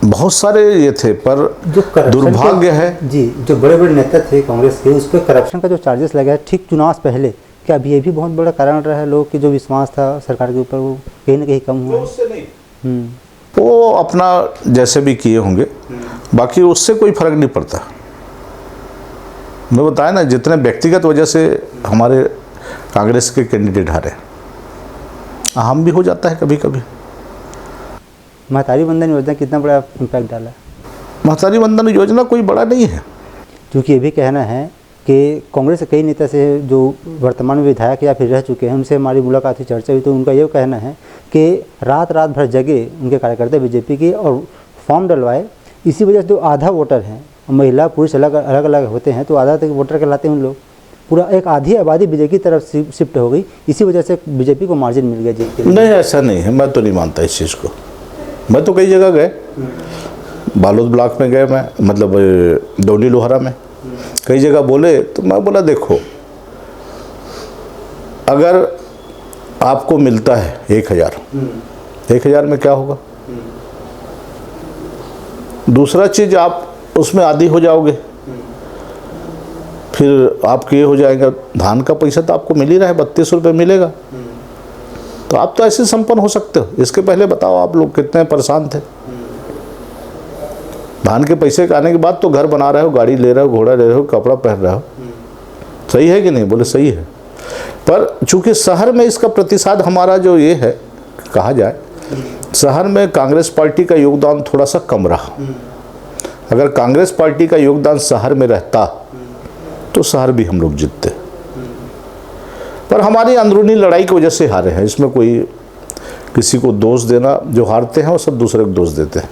बहुत सारे ये थे, पर जो दुर्भाग्य है जी, जो बड़े बड़े नेता थे कांग्रेस के, उस पर करप्शन का जो चार्जेस लगा है ठीक चुनाव से पहले, क्या अभी ये भी बहुत बड़ा कारण रहा है? लोग की जो विश्वास था सरकार के ऊपर वो कहीं ना कहीं कम हुआ? उससे नहीं, वो अपना जैसे भी किए होंगे, बाकी उससे कोई फर्क नहीं पड़ता। मैं बताया ना, जितने व्यक्तिगत वजह से हमारे कांग्रेस के कैंडिडेट हारे, हम भी हो जाता है कभी कभी। महतारी वंदन योजना कितना बड़ा इम्पैक्ट डाला? महतारी वंदन योजना कोई बड़ा नहीं है, क्योंकि ये भी कहना है कि कांग्रेस के कई नेता से जो वर्तमान में विधायक या फिर रह चुके हैं उनसे हमारी मुलाकात हुई, चर्चा हुई, तो उनका ये कहना है कि रात भर जगे उनके कार्यकर्ता बीजेपी के और फॉर्म डलवाए। इसी वजह से जो आधा वोटर हैं, महिला पुरुष अलग अलग होते हैं, तो आधा तक वोटर कहलाते हैं उन लोग, पूरा एक आधी आबादी बीजेपी की तरफ शिफ्ट हो गई। इसी वजह से बीजेपी को मार्जिन मिल गया जीत के लिए। नहीं, ऐसा नहीं है, मैं तो नहीं मानता इस चीज़ को। मैं तो कई जगह गए, बालोद ब्लॉक में गए, मैं मतलब डोनी लोहारा में कई जगह बोले, तो मैं बोला देखो, अगर आपको मिलता है 1000 में क्या होगा? दूसरा चीज, आप उसमें आदी हो जाओगे, फिर आपके ये हो जाएगा, धान का पैसा तो आपको मिल ही रहा है, 32 रुपये मिलेगा, तो आप तो ऐसे संपन्न हो सकते हो। इसके पहले बताओ आप लोग कितने परेशान थे। धान के पैसे के आने के बाद तो घर बना रहे हो, गाड़ी ले रहे हो, घोड़ा ले रहे हो, कपड़ा पहन रहे हो, सही है कि नहीं? बोले सही है। पर चूंकि शहर में इसका प्रतिशत हमारा जो ये है, कहा जाए शहर में कांग्रेस पार्टी का योगदान थोड़ा सा कम रहा। अगर कांग्रेस पार्टी का योगदान शहर में रहता तो शहर भी हम लोग जीतते, पर हमारी अंदरूनी लड़ाई की वजह से हारे हैं। इसमें कोई किसी को दोष देना, जो हारते हैं वो सब दूसरे को दोष देते हैं,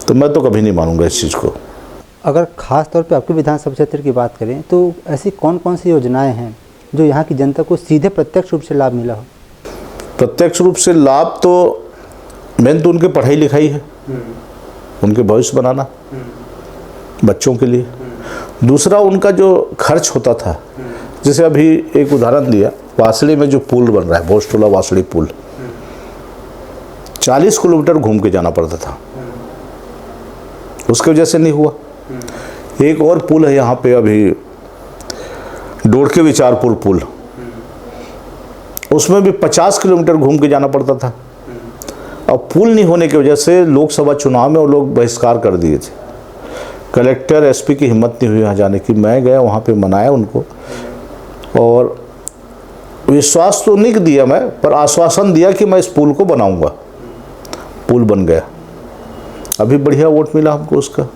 तो मैं तो कभी नहीं मानूंगा इस चीज़ को। अगर खास तौर पे आपके विधानसभा क्षेत्र की बात करें तो ऐसी कौन कौन सी योजनाएं हैं जो यहाँ की जनता को सीधे प्रत्यक्ष रूप से लाभ मिला हो? प्रत्यक्ष रूप से लाभ तो मेन तो उनके पढ़ाई लिखाई है, उनके भविष्य बनाना बच्चों के लिए। दूसरा, उनका जो खर्च होता था, जैसे अभी एक उदाहरण दिया, वासड़ी में जो पुल बन रहा है, भोजटोला वासड़ी पुल, 40 किलोमीटर घूम के जाना पड़ता था, उसकी वजह से नहीं हुआ। एक और पुल है यहाँ पे अभी, डोड़के विचारपुर पुल, उसमें भी 50 किलोमीटर घूम के जाना पड़ता था। अब पुल नहीं होने की वजह से लोकसभा चुनाव में वो लोग बहिष्कार कर दिए थे। कलेक्टर एसपी की हिम्मत नहीं हुई वहाँ जाने की। मैं गया वहाँ पे, मनाया उनको, और विश्वास तो नहीं दिया मैं, पर आश्वासन दिया कि मैं इस पुल को बनाऊंगा। पुल बन गया, अभी बढ़िया वोट मिला हमको उसका।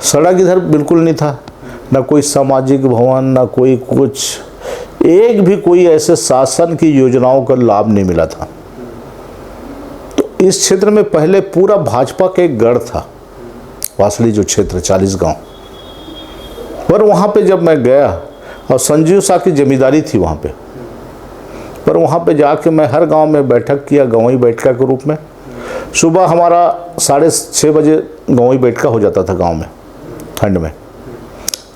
सड़क इधर बिल्कुल नहीं था, ना कोई सामाजिक भवन, ना कोई कुछ, एक भी कोई ऐसे शासन की योजनाओं का लाभ नहीं मिला था। तो इस क्षेत्र में पहले पूरा भाजपा का एक गढ़ था, वासड़ी जो क्षेत्र 40 गांव, पर वहाँ पे जब मैं गया, और संजीव शाह की जमींदारी थी वहाँ पे, पर वहाँ पे जाके मैं हर गांव में बैठक किया, गांवी बैठका के रूप में। सुबह हमारा 6:30 बजे गांवी बैठका हो जाता था गांव में, ठंड में।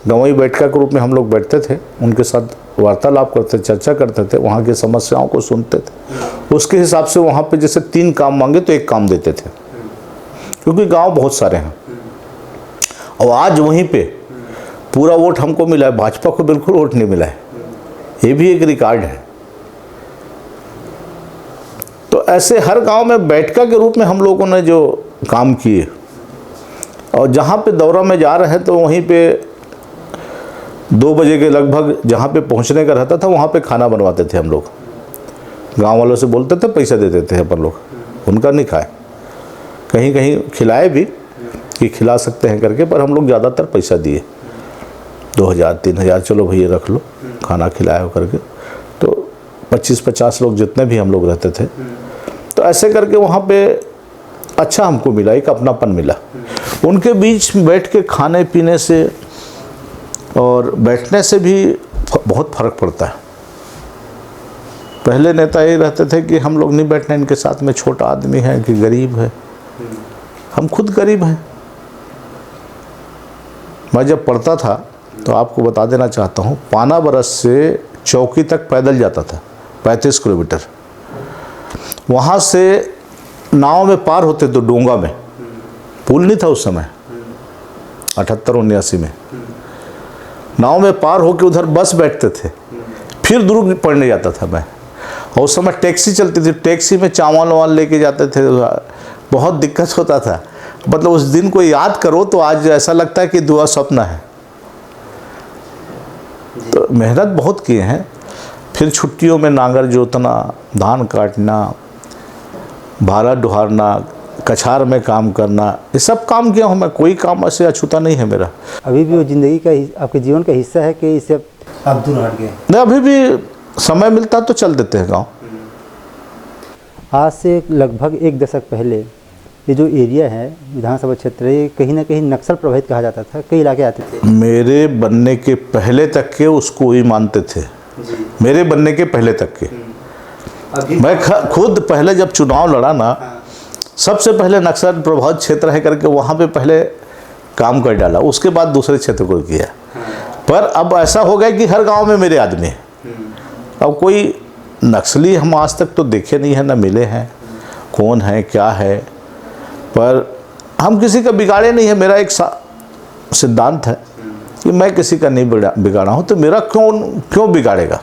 गंवई बैठका के रूप में हम लोग बैठते थे, उनके साथ वार्तालाप करते, चर्चा करते थे, वहाँ की समस्याओं को सुनते थे। उसके हिसाब से वहाँ पे जैसे 3 काम मांगे तो 1 काम देते थे, क्योंकि गांव बहुत सारे हैं। और आज वहीं पे पूरा वोट हमको मिला है, भाजपा को बिल्कुल वोट नहीं मिला है, ये भी एक रिकॉर्ड है। तो ऐसे हर गांव में बैठका के रूप में हम लोगों ने जो काम किए, और जहाँ पे दौरा में जा रहे हैं तो वहीं पे 2 बजे के लगभग जहाँ पे पहुँचने का रहता था वहाँ पे खाना बनवाते थे हम लोग। गांव वालों से बोलते थे, पैसा दे देते हैं अपन लोग, उनका नहीं खाए, कहीं कहीं खिलाए भी कि खिला सकते हैं करके, पर हम लोग ज़्यादातर पैसा दिए, 2000-3000 चलो भैया रख लो, खाना खिलाया करके। तो 25-50 लोग जितने भी हम लोग रहते थे, तो ऐसे करके वहाँ पे अच्छा हमको मिला, एक अपनापन मिला। उनके बीच बैठ के खाने पीने से और बैठने से भी बहुत फ़र्क पड़ता है। पहले नेता ये रहते थे कि हम लोग नहीं बैठना इनके साथ में, छोटा आदमी है कि गरीब है, हम खुद गरीब हैं। मैं जब पढ़ता था तो आपको बता देना चाहता हूँ, पाना बरस से चौकी तक पैदल जाता था, 35 किलोमीटर। वहाँ से नाव में पार होते तो डोंगा में, पुल नहीं था उस समय, 78-79 में, नाव में पार होके उधर बस बैठते थे, फिर दूर पढ़ने जाता था मैं। और उस समय टैक्सी चलती थी, टैक्सी में चावल वावल लेके जाते थे, बहुत दिक्कत होता था। मतलब उस दिन को याद करो तो आज ऐसा लगता है कि दुआ स्वप्न है। तो मेहनत बहुत किए हैं। फिर छुट्टियों में नांगर जोतना, धान काटना, भाला ढुहारना, कछार में काम करना, ये सब काम किया हूँ मैं, कोई काम ऐसे अछूता नहीं है मेरा। अभी भी वो ज़िंदगी का आपके जीवन का हिस्सा है कि इससे आप दूर हट गए? नहीं, अभी भी समय मिलता तो चल देते हैं गाँव। आज से लगभग 1 दशक पहले ये जो एरिया है, विधानसभा क्षेत्र, ये कहीं ना कहीं नक्सल प्रभावित कहा जाता था, कई इलाके आते थे। मेरे बनने के पहले तक के उसको ही मानते थे, मेरे बनने के पहले तक के। मैं खुद पहले जब चुनाव लड़ा ना, सबसे पहले नक्सल प्रभावित क्षेत्र है करके वहाँ पे पहले काम कर डाला, उसके बाद दूसरे क्षेत्र को किया। पर अब ऐसा हो गया कि हर गांव में मेरे आदमी हैं। अब कोई नक्सली हम आज तक तो देखे नहीं है, ना मिले हैं, कौन है क्या है, पर हम किसी का बिगाड़े नहीं है। मेरा एक सिद्धांत है कि मैं किसी का नहीं बिगाड़ा हूँ, तो मेरा क्यों बिगाड़ेगा,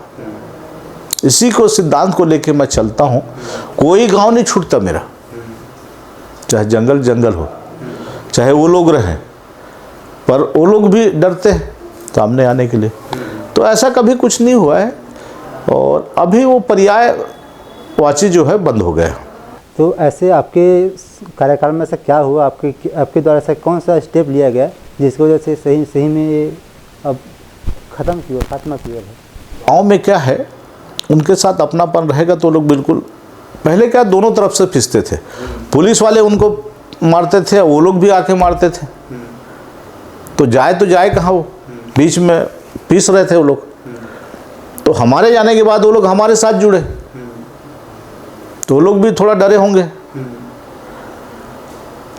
इसी को सिद्धांत को लेके मैं चलता हूँ। कोई गांव नहीं छूटता मेरा, चाहे जंगल जंगल हो, चाहे वो लोग रहें, पर वो लोग भी डरते हैं सामने आने के लिए। तो ऐसा कभी कुछ नहीं हुआ है, और अभी वो पर्यायवाची जो है बंद हो गया। तो ऐसे आपके कार्यकाल में ऐसा क्या हुआ, आपके द्वारा ऐसा कौन सा स्टेप लिया गया जिसकी वजह से सही में अब खात्मा किया है? गाँव में क्या है, उनके साथ अपनापन रहेगा तो लोग बिल्कुल, पहले क्या दोनों तरफ से पिसते थे, पुलिस वाले उनको मारते थे, वो लोग भी आके मारते थे, तो जाए कहाँ, वो बीच में पीस रहे थे वो लोग। तो हमारे जाने के बाद वो लोग हमारे साथ जुड़े, तो वो लोग भी थोड़ा डरे होंगे।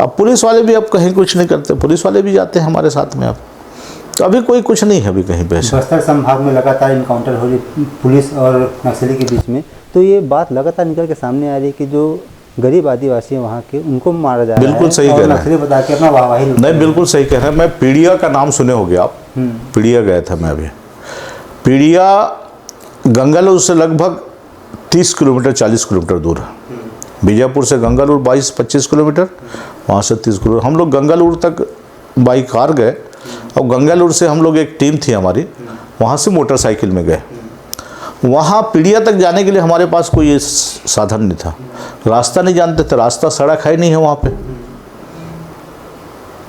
अब पुलिस वाले भी अब कहीं कुछ नहीं करते, पुलिस वाले भी जाते हैं हमारे साथ में। अब तो अभी कोई कुछ नहीं है अभी कहीं पे। बस्तर संभाग में लगातार इनकाउंटर हो रही पुलिस और नक्सली के बीच में, तो ये बात लगातार निकल के सामने आ रही है कि जो गरीब आदिवासी हैं वहाँ के, उनको मारा जा रहा है। बिल्कुल सही कह रहे हैं, नक्सली बता के अपना वाहवाही नहीं, बिल्कुल सही कह रहे हैं। मैं पीड़िया का नाम सुने होंगे आप, पीड़िया गया था मैं अभी। पीड़िया गंगालूर से लगभग 30 किलोमीटर 40 किलोमीटर दूर है। बीजापुर से गंगालूर 22-25 किलोमीटर, वहाँ से 30 किलोमीटर। हम लोग गंगालूर तक बाइक कार गए, और गंगालूर से हम लोग एक टीम थी हमारी, वहाँ से मोटरसाइकिल में गए। वहाँ पीड़िया तक जाने के लिए हमारे पास कोई साधन नहीं था, रास्ता नहीं जानते थे, रास्ता सड़क है नहीं है वहाँ पे।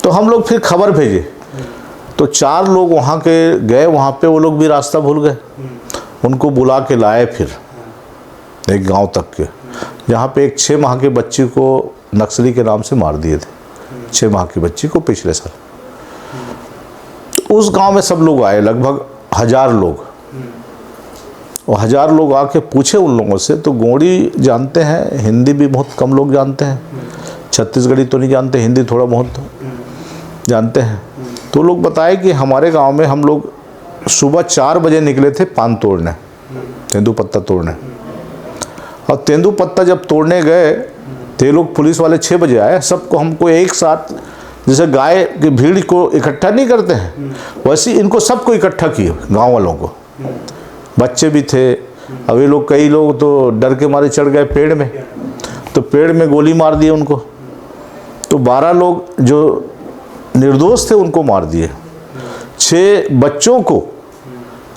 तो हम लोग फिर खबर भेजे, तो 4 लोग वहाँ के गए, वहाँ पे वो लोग भी रास्ता भूल गए। उनको बुला के लाए फिर एक गांव तक के, जहाँ पे एक 6 माह के बच्ची को नक्सली के नाम से मार दिए थे, 6 माह की बच्ची को पिछले साल। तो उस गांव में सब लोग आए, लगभग 1000 लोग, और 1000 लोग आके पूछे उन लोगों से, तो गोंडी जानते हैं, हिंदी भी बहुत कम लोग जानते हैं, छत्तीसगढ़ी तो नहीं जानते, हिंदी थोड़ा बहुत जानते हैं। तो लोग बताए कि हमारे गांव में हम लोग सुबह 4 बजे निकले थे पान तोड़ने, तेंदूपत्ता तोड़ने, और तेंदूपत्ता जब तोड़ने गए तो ये लोग पुलिस वाले 6 बजे आए। सबको हमको एक साथ, जैसे गाय की भीड़ को इकट्ठा नहीं करते हैं वैसे इनको सबको इकट्ठा किए, गांव वालों को, बच्चे भी थे। अब ये लोग, कई लोग तो डर के मारे चढ़ गए पेड़ में, तो पेड़ में गोली मार दिए उनको। तो 12 लोग जो निर्दोष थे उनको मार दिए। 6 बच्चों को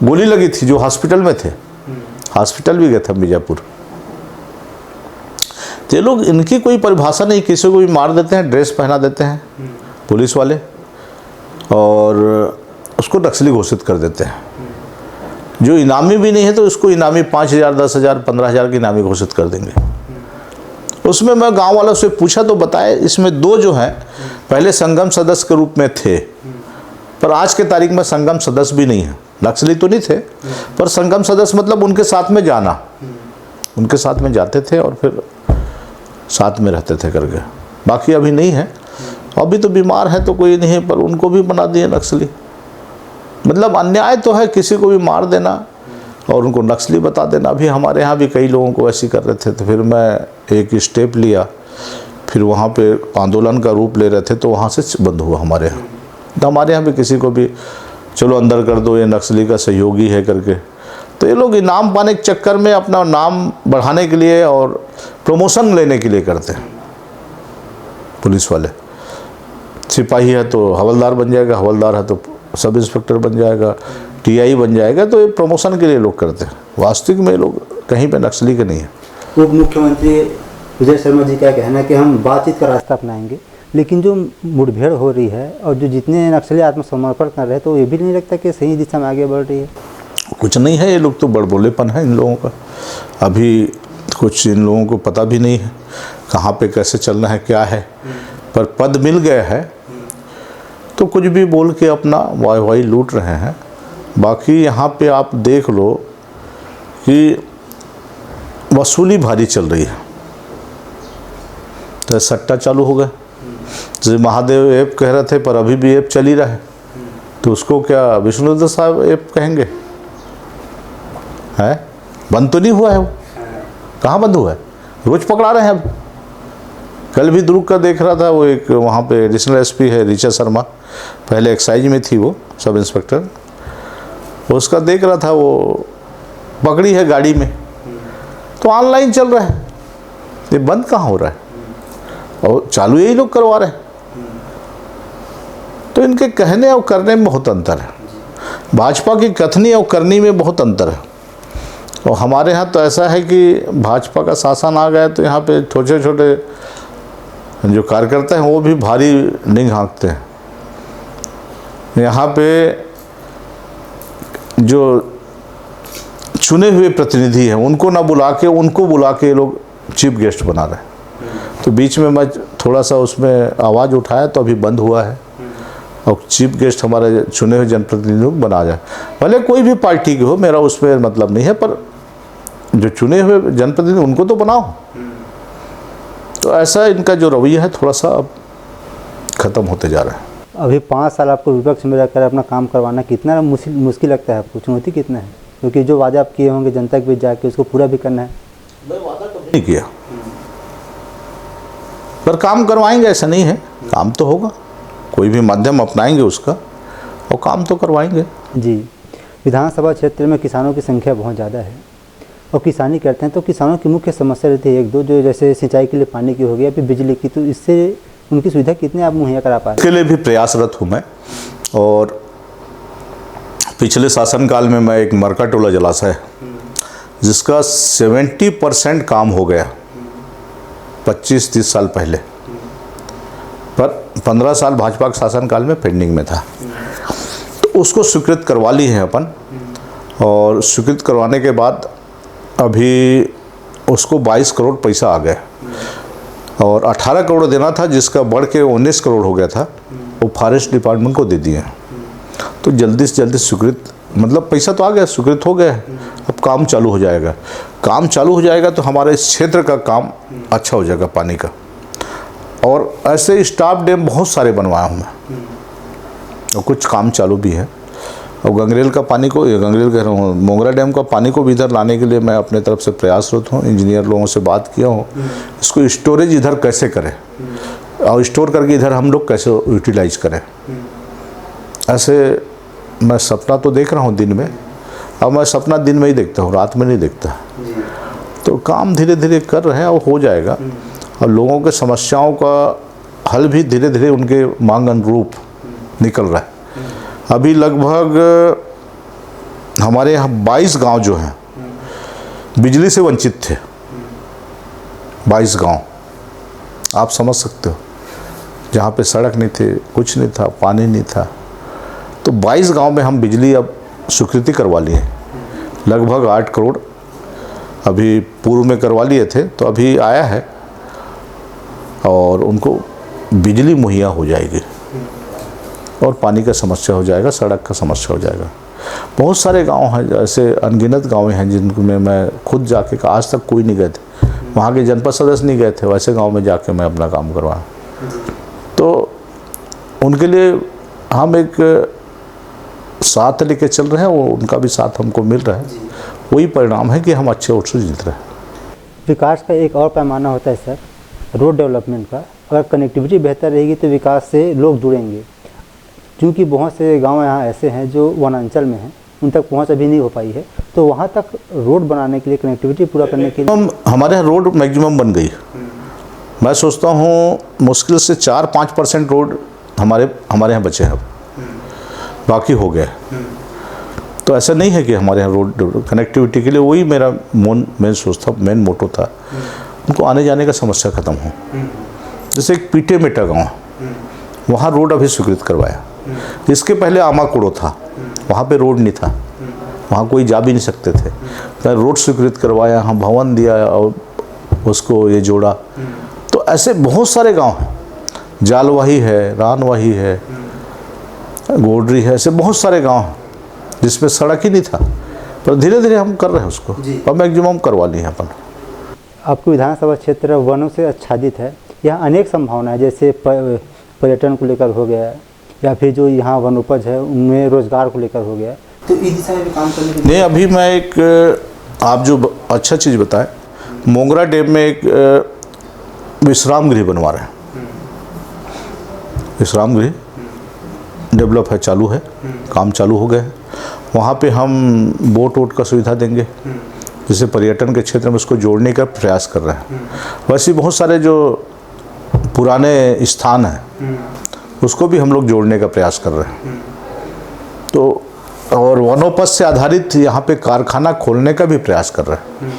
गोली लगी थी जो हॉस्पिटल में थे, हॉस्पिटल भी गए थे बीजापुर। तो ये लोग, इनकी कोई परिभाषा नहीं, किसी को भी मार देते हैं, ड्रेस पहना देते हैं पुलिस वाले और उसको नक्सली घोषित कर देते हैं। जो इनामी भी नहीं है तो उसको इनामी 5,000, 10,000, 15,000 की इनामी घोषित कर देंगे। उसमें मैं गांव वालों से पूछा तो बताए इसमें 2 जो हैं पहले संगम सदस्य के रूप में थे, पर आज के तारीख में संगम सदस्य भी नहीं है। नक्सली तो नहीं थे पर संगम सदस्य मतलब उनके साथ में जाना, उनके साथ में जाते थे और फिर साथ में रहते थे करके। बाकी अभी नहीं है, अभी तो बीमार है तो कोई नहीं है, पर उनको भी बना दिए नक्सली। मतलब अन्याय तो है, किसी को भी मार देना और उनको नक्सली बता देना। अभी हमारे यहाँ भी कई लोगों को ऐसे कर रहे थे, तो फिर मैं एक स्टेप लिया, फिर वहाँ पे आंदोलन का रूप ले रहे थे तो वहाँ से बंद हुआ हमारे यहाँ। तो हमारे यहाँ भी किसी को भी चलो अंदर कर दो, ये नक्सली का सहयोगी है करके। तो ये लोग इनाम पाने के चक्कर में अपना नाम बढ़ाने के लिए और प्रमोशन लेने के लिए करते हैं। पुलिस वाले, सिपाही है तो हवलदार बन जाएगा, हवलदार है तो सब इंस्पेक्टर बन जाएगा, टीआई बन जाएगा, तो ये प्रमोशन के लिए लोग करते हैं। वास्तविक में लोग कहीं पे नक्सली के नहीं है। उप मुख्यमंत्री विजय शर्मा जी का कहना है कि हम बातचीत का रास्ता अपनाएंगे, लेकिन जो मुठभेड़ हो रही है और जो जितने नक्सली आत्मसमर्पण कर रहे हैं, तो ये भी नहीं लगता कि सही दिशा में आगे बढ़ रही है? कुछ नहीं है, ये लोग तो बड़बोलेपन है इन लोगों का। अभी कुछ इन लोगों को पता भी नहीं है कहाँ पे कैसे चलना है, क्या है, पर पद मिल गया है तो कुछ भी बोल के अपना वाई लूट रहे हैं। बाकी यहाँ पे आप देख लो कि वसूली भारी चल रही है। तो सट्टा चालू हो गया, जैसे महादेव ऐप कह रहे थे पर अभी भी ऐप चल ही रहा है, तो उसको क्या विष्णुदत्त साहब ऐप कहेंगे? है बंद तो नहीं हुआ है वो, कहाँ बंद हुआ है? रोज पकड़ा रहे हैं। अब कल भी दुर्ग का देख रहा था, वो एक वहाँ पे एडिशनल एसपी है ऋचा शर्मा, पहले एक्साइज में थी वो सब इंस्पेक्टर, उसका देख रहा था, वो पकड़ी है गाड़ी में। तो ऑनलाइन चल रहा है, ये बंद कहाँ हो रहा है और चालू यही लोग करवा रहे हैं। तो इनके कहने और करने में बहुत अंतर है। भाजपा की कथनी और करनी में बहुत अंतर है। और हमारे यहाँ तो ऐसा है कि भाजपा का शासन आ गया तो यहाँ पे छोटे छोटे जो कार्यकर्ता हैं वो भी भारी नहीं हाँकते हैं। यहाँ पे जो चुने हुए प्रतिनिधि हैं उनको ना बुला के, उनको बुला के लोग चीफ गेस्ट बना रहे हैं। तो बीच में मैं थोड़ा सा उसमें आवाज़ उठाया तो अभी बंद हुआ है, और चीफ गेस्ट हमारे चुने हुए जनप्रतिनिधियों को बना जाए। भले कोई भी पार्टी की हो, मेरा उसमें मतलब नहीं है, पर जो चुने हुए जनप्रतिनिधि उनको तो बनाओ। तो ऐसा इनका जो रवैया है थोड़ा सा अब ख़त्म होते जा रहा है। अभी 5 साल आपको विपक्ष में रहकर अपना काम करवाना कितना मुश्किल लगता है आपको? चुनौती कितना है? क्योंकि जो वादा आप किए होंगे जनता के बीच जाके उसको पूरा भी करना है। मैं वादा कभी नहीं किया, पर काम करवाएंगे ऐसा नहीं है, काम तो होगा, कोई भी माध्यम अपनाएंगे उसका और काम तो करवाएंगे। जी, विधानसभा क्षेत्र में किसानों की संख्या बहुत ज़्यादा है और किसानी करते हैं, तो किसानों की मुख्य समस्या रहती है 1-2, जो जैसे सिंचाई के लिए पानी की हो गया, फिर बिजली की। तो इससे उनकी सुविधा कितने आप मुहैया करा पा रहे हैं? इसके लिए भी प्रयासरत हूँ मैं। और पिछले शासनकाल में मैं एक मरका टोला जलाशय जिसका 70% काम हो गया 25-30 साल पहले, पर 15 साल भाजपा के शासनकाल में पेंडिंग में था, तो उसको स्वीकृत करवा ली है अपन। और स्वीकृत करवाने के बाद अभी उसको 22 करोड़ पैसा आ गया और 18 करोड़ देना था, जिसका बढ़ के 19 करोड़ हो गया था, वो फॉरेस्ट डिपार्टमेंट को दे दिए। तो जल्दी से जल्दी स्वीकृत, मतलब पैसा तो आ गया, स्वीकृत हो गया है, अब काम चालू हो जाएगा। काम चालू हो जाएगा तो हमारे इस क्षेत्र का काम अच्छा हो जाएगा पानी का। और ऐसे स्टाफ डैम बहुत सारे बनवाया हूँ मैं, और कुछ काम चालू भी है। और गंगरेल का पानी को, गंगरेल कह रहा हूँ, मोंगरा डैम का पानी को भी इधर लाने के लिए मैं अपने तरफ से प्रयासरत हूँ। इंजीनियर लोगों से बात किया हूँ, इसको स्टोरेज इधर कैसे करें और स्टोर करके इधर हम लोग कैसे यूटिलाइज करें। ऐसे मैं सपना तो देख रहा हूँ दिन में, अब मैं सपना दिन में ही देखता हूँ, रात में नहीं देखता। तो काम धीरे धीरे कर रहे हैं और हो जाएगा। और लोगों के समस्याओं का हल भी धीरे धीरे उनके मांग अनुरूप निकल रहा है। अभी लगभग हमारे यहाँ 22 गांव जो हैं बिजली से वंचित थे। 22 गांव, आप समझ सकते हो, जहाँ पे सड़क नहीं थी, कुछ नहीं था, पानी नहीं था। तो 22 गांव में हम बिजली अब स्वीकृति करवा लिए, लगभग 8 करोड़ अभी पूर्व में करवा लिए थे, तो अभी आया है और उनको बिजली मुहैया हो जाएगी और पानी का समस्या हो जाएगा, सड़क का समस्या हो जाएगा। बहुत सारे गांव हैं, ऐसे अनगिनत गांव हैं जिनमें मैं खुद जाके, आज तक कोई नहीं गए थे, वहाँ के जनपद सदस्य नहीं गए थे, वैसे गांव में जाके मैं अपना काम करवाया। तो उनके लिए हम एक साथ लेके चल रहे हैं, वो उनका भी साथ हमको मिल रहा है। वही परिणाम है कि हम अच्छे वोट से जीत रहे हैं। विकास का एक और पैमाना होता है सर, रोड डेवलपमेंट का। अगर कनेक्टिविटी बेहतर रहेगी तो विकास से लोग जुड़ेंगे, क्योंकि बहुत से गांव यहाँ ऐसे हैं जो वनांचल में हैं, उन तक पहुँच अभी नहीं हो पाई है। तो वहाँ तक रोड बनाने के लिए, कनेक्टिविटी पूरा करने के लिए हमारे यहाँ रोड मैक्सिमम बन गई। मैं सोचता हूँ मुश्किल से 4-5% रोड हमारे यहाँ बचे हैं, बाकी हो गए। तो ऐसा नहीं है कि हमारे यहाँ रोड कनेक्टिविटी के लिए, वही मेरा मेन मोटो था, उनको आने जाने का समस्या ख़त्म हो। जैसे एक पीटे मेटा गाँव, वहाँ रोड अभी स्वीकृत करवाया। इसके पहले आमाकुड़ो था, वहाँ पे रोड नहीं था, वहाँ कोई जा भी नहीं सकते थे, तो रोड स्वीकृत करवाया, हम भवन दिया और उसको ये जोड़ा। तो ऐसे बहुत सारे गांव हैं, जालवाही है, रानवाही है, गोडरी है, ऐसे बहुत सारे गांव हैं जिसमें सड़क ही नहीं था, पर धीरे धीरे हम कर रहे हैं उसको, और मैक्सिमम करवा लिए अपन। आपकी विधानसभा क्षेत्र वनों से आच्छादित है, यहाँ अनेक संभावनाएं, जैसे पर्यटन को लेकर हो गया, या फिर जो यहाँ वनोपज है उनमें रोजगार को लेकर हो गया। तो इस दिशा में भी काम करने के लिए नहीं, अभी मैं एक आप जो अच्छा चीज़ बताएं, मोंगरा डैम में एक विश्राम गृह बनवा रहे हैं। विश्राम गृह डेवलप है, चालू है, काम चालू हो गया है। वहाँ पे हम बोट वोट का सुविधा देंगे, जिससे पर्यटन के क्षेत्र में उसको जोड़ने का प्रयास कर रहे हैं। वैसे बहुत सारे जो पुराने स्थान हैं उसको भी हम लोग जोड़ने का प्रयास कर रहे हैं। तो और वनोपज से आधारित यहाँ पे कारखाना खोलने का भी प्रयास कर रहे हैं।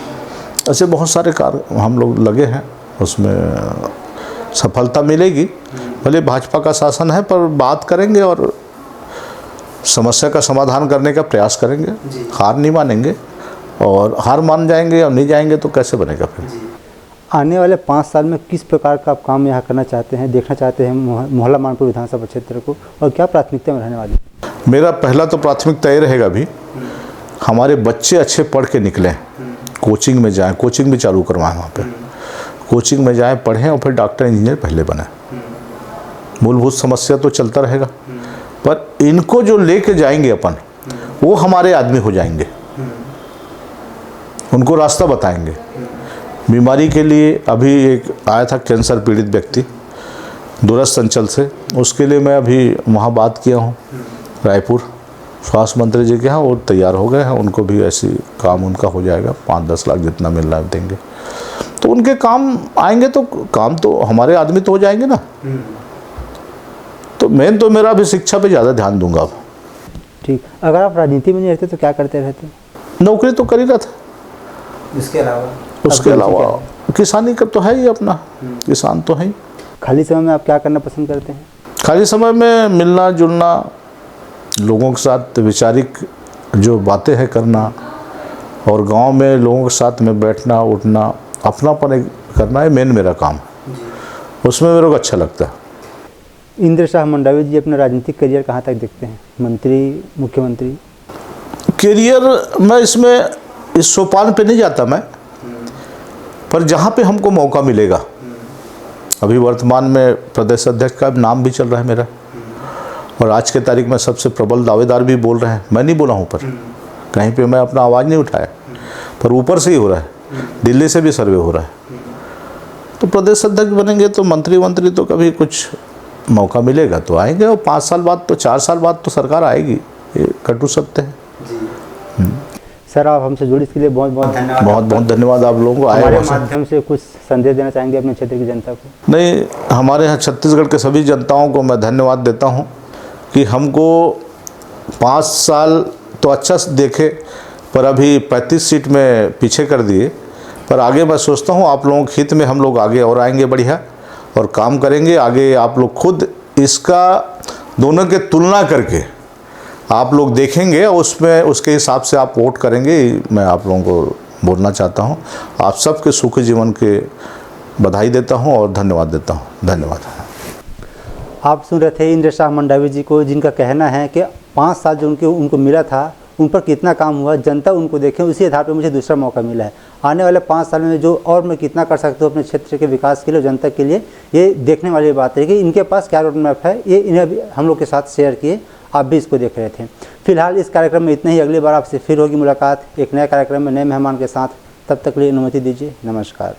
ऐसे बहुत सारे हम लोग लगे हैं, उसमें सफलता मिलेगी। भले भाजपा का शासन है, पर बात करेंगे और समस्या का समाधान करने का प्रयास करेंगे, हार नहीं मानेंगे। और हार मान जाएंगे और नहीं जाएंगे तो कैसे बनेगा फिर। आने वाले 5 साल में किस प्रकार का आप काम यहाँ करना चाहते हैं, देखना चाहते हैं मोहल्ला मानपुर विधानसभा क्षेत्र को, और क्या प्राथमिकता में रहने वाली? मेरा पहला तो प्राथमिकता ये रहेगा भी, हमारे बच्चे अच्छे पढ़ के निकलें, कोचिंग में जाएं, कोचिंग भी चालू करवाएं, वहाँ पे कोचिंग में जाएं, पढ़ें और फिर डॉक्टर इंजीनियर पहले बने। मूलभूत समस्या तो चलता रहेगा, पर इनको जो लेके जाएंगे अपन, वो हमारे आदमी हो जाएंगे, उनको रास्ता बताएंगे। बीमारी के लिए अभी एक आया था कैंसर पीड़ित व्यक्ति दूरस्थ अंचल से, उसके लिए मैं अभी वहाँ बात किया हूँ रायपुर स्वास्थ्य मंत्री जी के यहाँ, वो तैयार हो गए हैं, उनको भी ऐसी काम उनका हो जाएगा, 5-10 लाख जितना मिल रहा है देंगे। तो उनके काम आएंगे तो काम तो हमारे आदमी तो हो जाएंगे ना। तो मेन तो मेरा अभी शिक्षा पे ज़्यादा ध्यान दूंगा अब। ठीक, अगर आप राजनीति में नहीं रहते तो क्या करते रहते? नौकरी तो कर ही रहा था, उसके अलावा किसानी का तो है ही, अपना किसान तो है ही। खाली समय में आप क्या करना पसंद करते हैं? खाली समय में मिलना जुलना, लोगों के साथ वैचारिक जो बातें हैं करना, और गांव में लोगों के साथ में बैठना उठना, अपनापन करना है मेन मेरा काम। उसमें मेरे को अच्छा लगता है। इंद्र शाह मंडावी जी अपना राजनीतिक करियर कहाँ तक देखते हैं? मंत्री, मुख्यमंत्री? करियर मैं इसमें इस सोपान पे नहीं जाता मैं, पर जहाँ पे हमको मौका मिलेगा। अभी वर्तमान में प्रदेश अध्यक्ष का नाम भी चल रहा है मेरा, और आज के तारीख में सबसे प्रबल दावेदार भी बोल रहे हैं। मैं नहीं बोला हूँ पर कहीं पे मैं अपना आवाज़ नहीं उठाया, पर ऊपर से ही हो रहा है, दिल्ली से भी सर्वे हो रहा है। तो प्रदेश अध्यक्ष बनेंगे तो मंत्री तो कभी कुछ मौका मिलेगा तो आएंगे, और 5 साल बाद तो 4 साल बाद तो सरकार आएगी, ये कटु सत्य है। सर आप हमसे जुड़े इसके लिए बहुत बहुत धन्यवाद। बहुत बहुत धन्यवाद आप लोगों को आए। हमारे माध्यम से कुछ संदेश देना चाहेंगे अपने क्षेत्र की जनता को? नहीं, हमारे यहाँ छत्तीसगढ़ के सभी जनताओं को मैं धन्यवाद देता हूँ कि हमको 5 साल तो अच्छा देखे, पर अभी 35 सीट में पीछे कर दिए। पर आगे मैं सोचता हूँ आप लोगों के हित में हम लोग आगे और आएंगे बढ़िया, और काम करेंगे आगे। आप लोग खुद इसका दोनों के तुलना करके आप लोग देखेंगे, उसमें उसके हिसाब से आप वोट करेंगे। मैं आप लोगों को बोलना चाहता हूँ, आप सबके सुखी जीवन के बधाई देता हूँ और धन्यवाद देता हूँ। धन्यवाद। आप सुन रहे थे इंद्र शाह मंडावी जी को, जिनका कहना है कि 5 साल जो उनको मिला था, उन पर कितना काम हुआ, जनता उनको देखें, उसी आधार पर मुझे दूसरा मौका मिला है। आने वाले 5 साल में जो और मैं कितना कर सकता हूँ अपने क्षेत्र के विकास के लिए, जनता के लिए, ये देखने वाली बात है कि इनके पास क्या रोड मैप है। ये इन्हें भी हम लोग के साथ शेयर किए, आप भी इसको देख रहे थे। फिलहाल इस कार्यक्रम में इतना ही। अगली बार आपसे फिर होगी मुलाकात एक नए कार्यक्रम में नए मेहमान के साथ। तब तक के लिए अनुमति दीजिए। नमस्कार।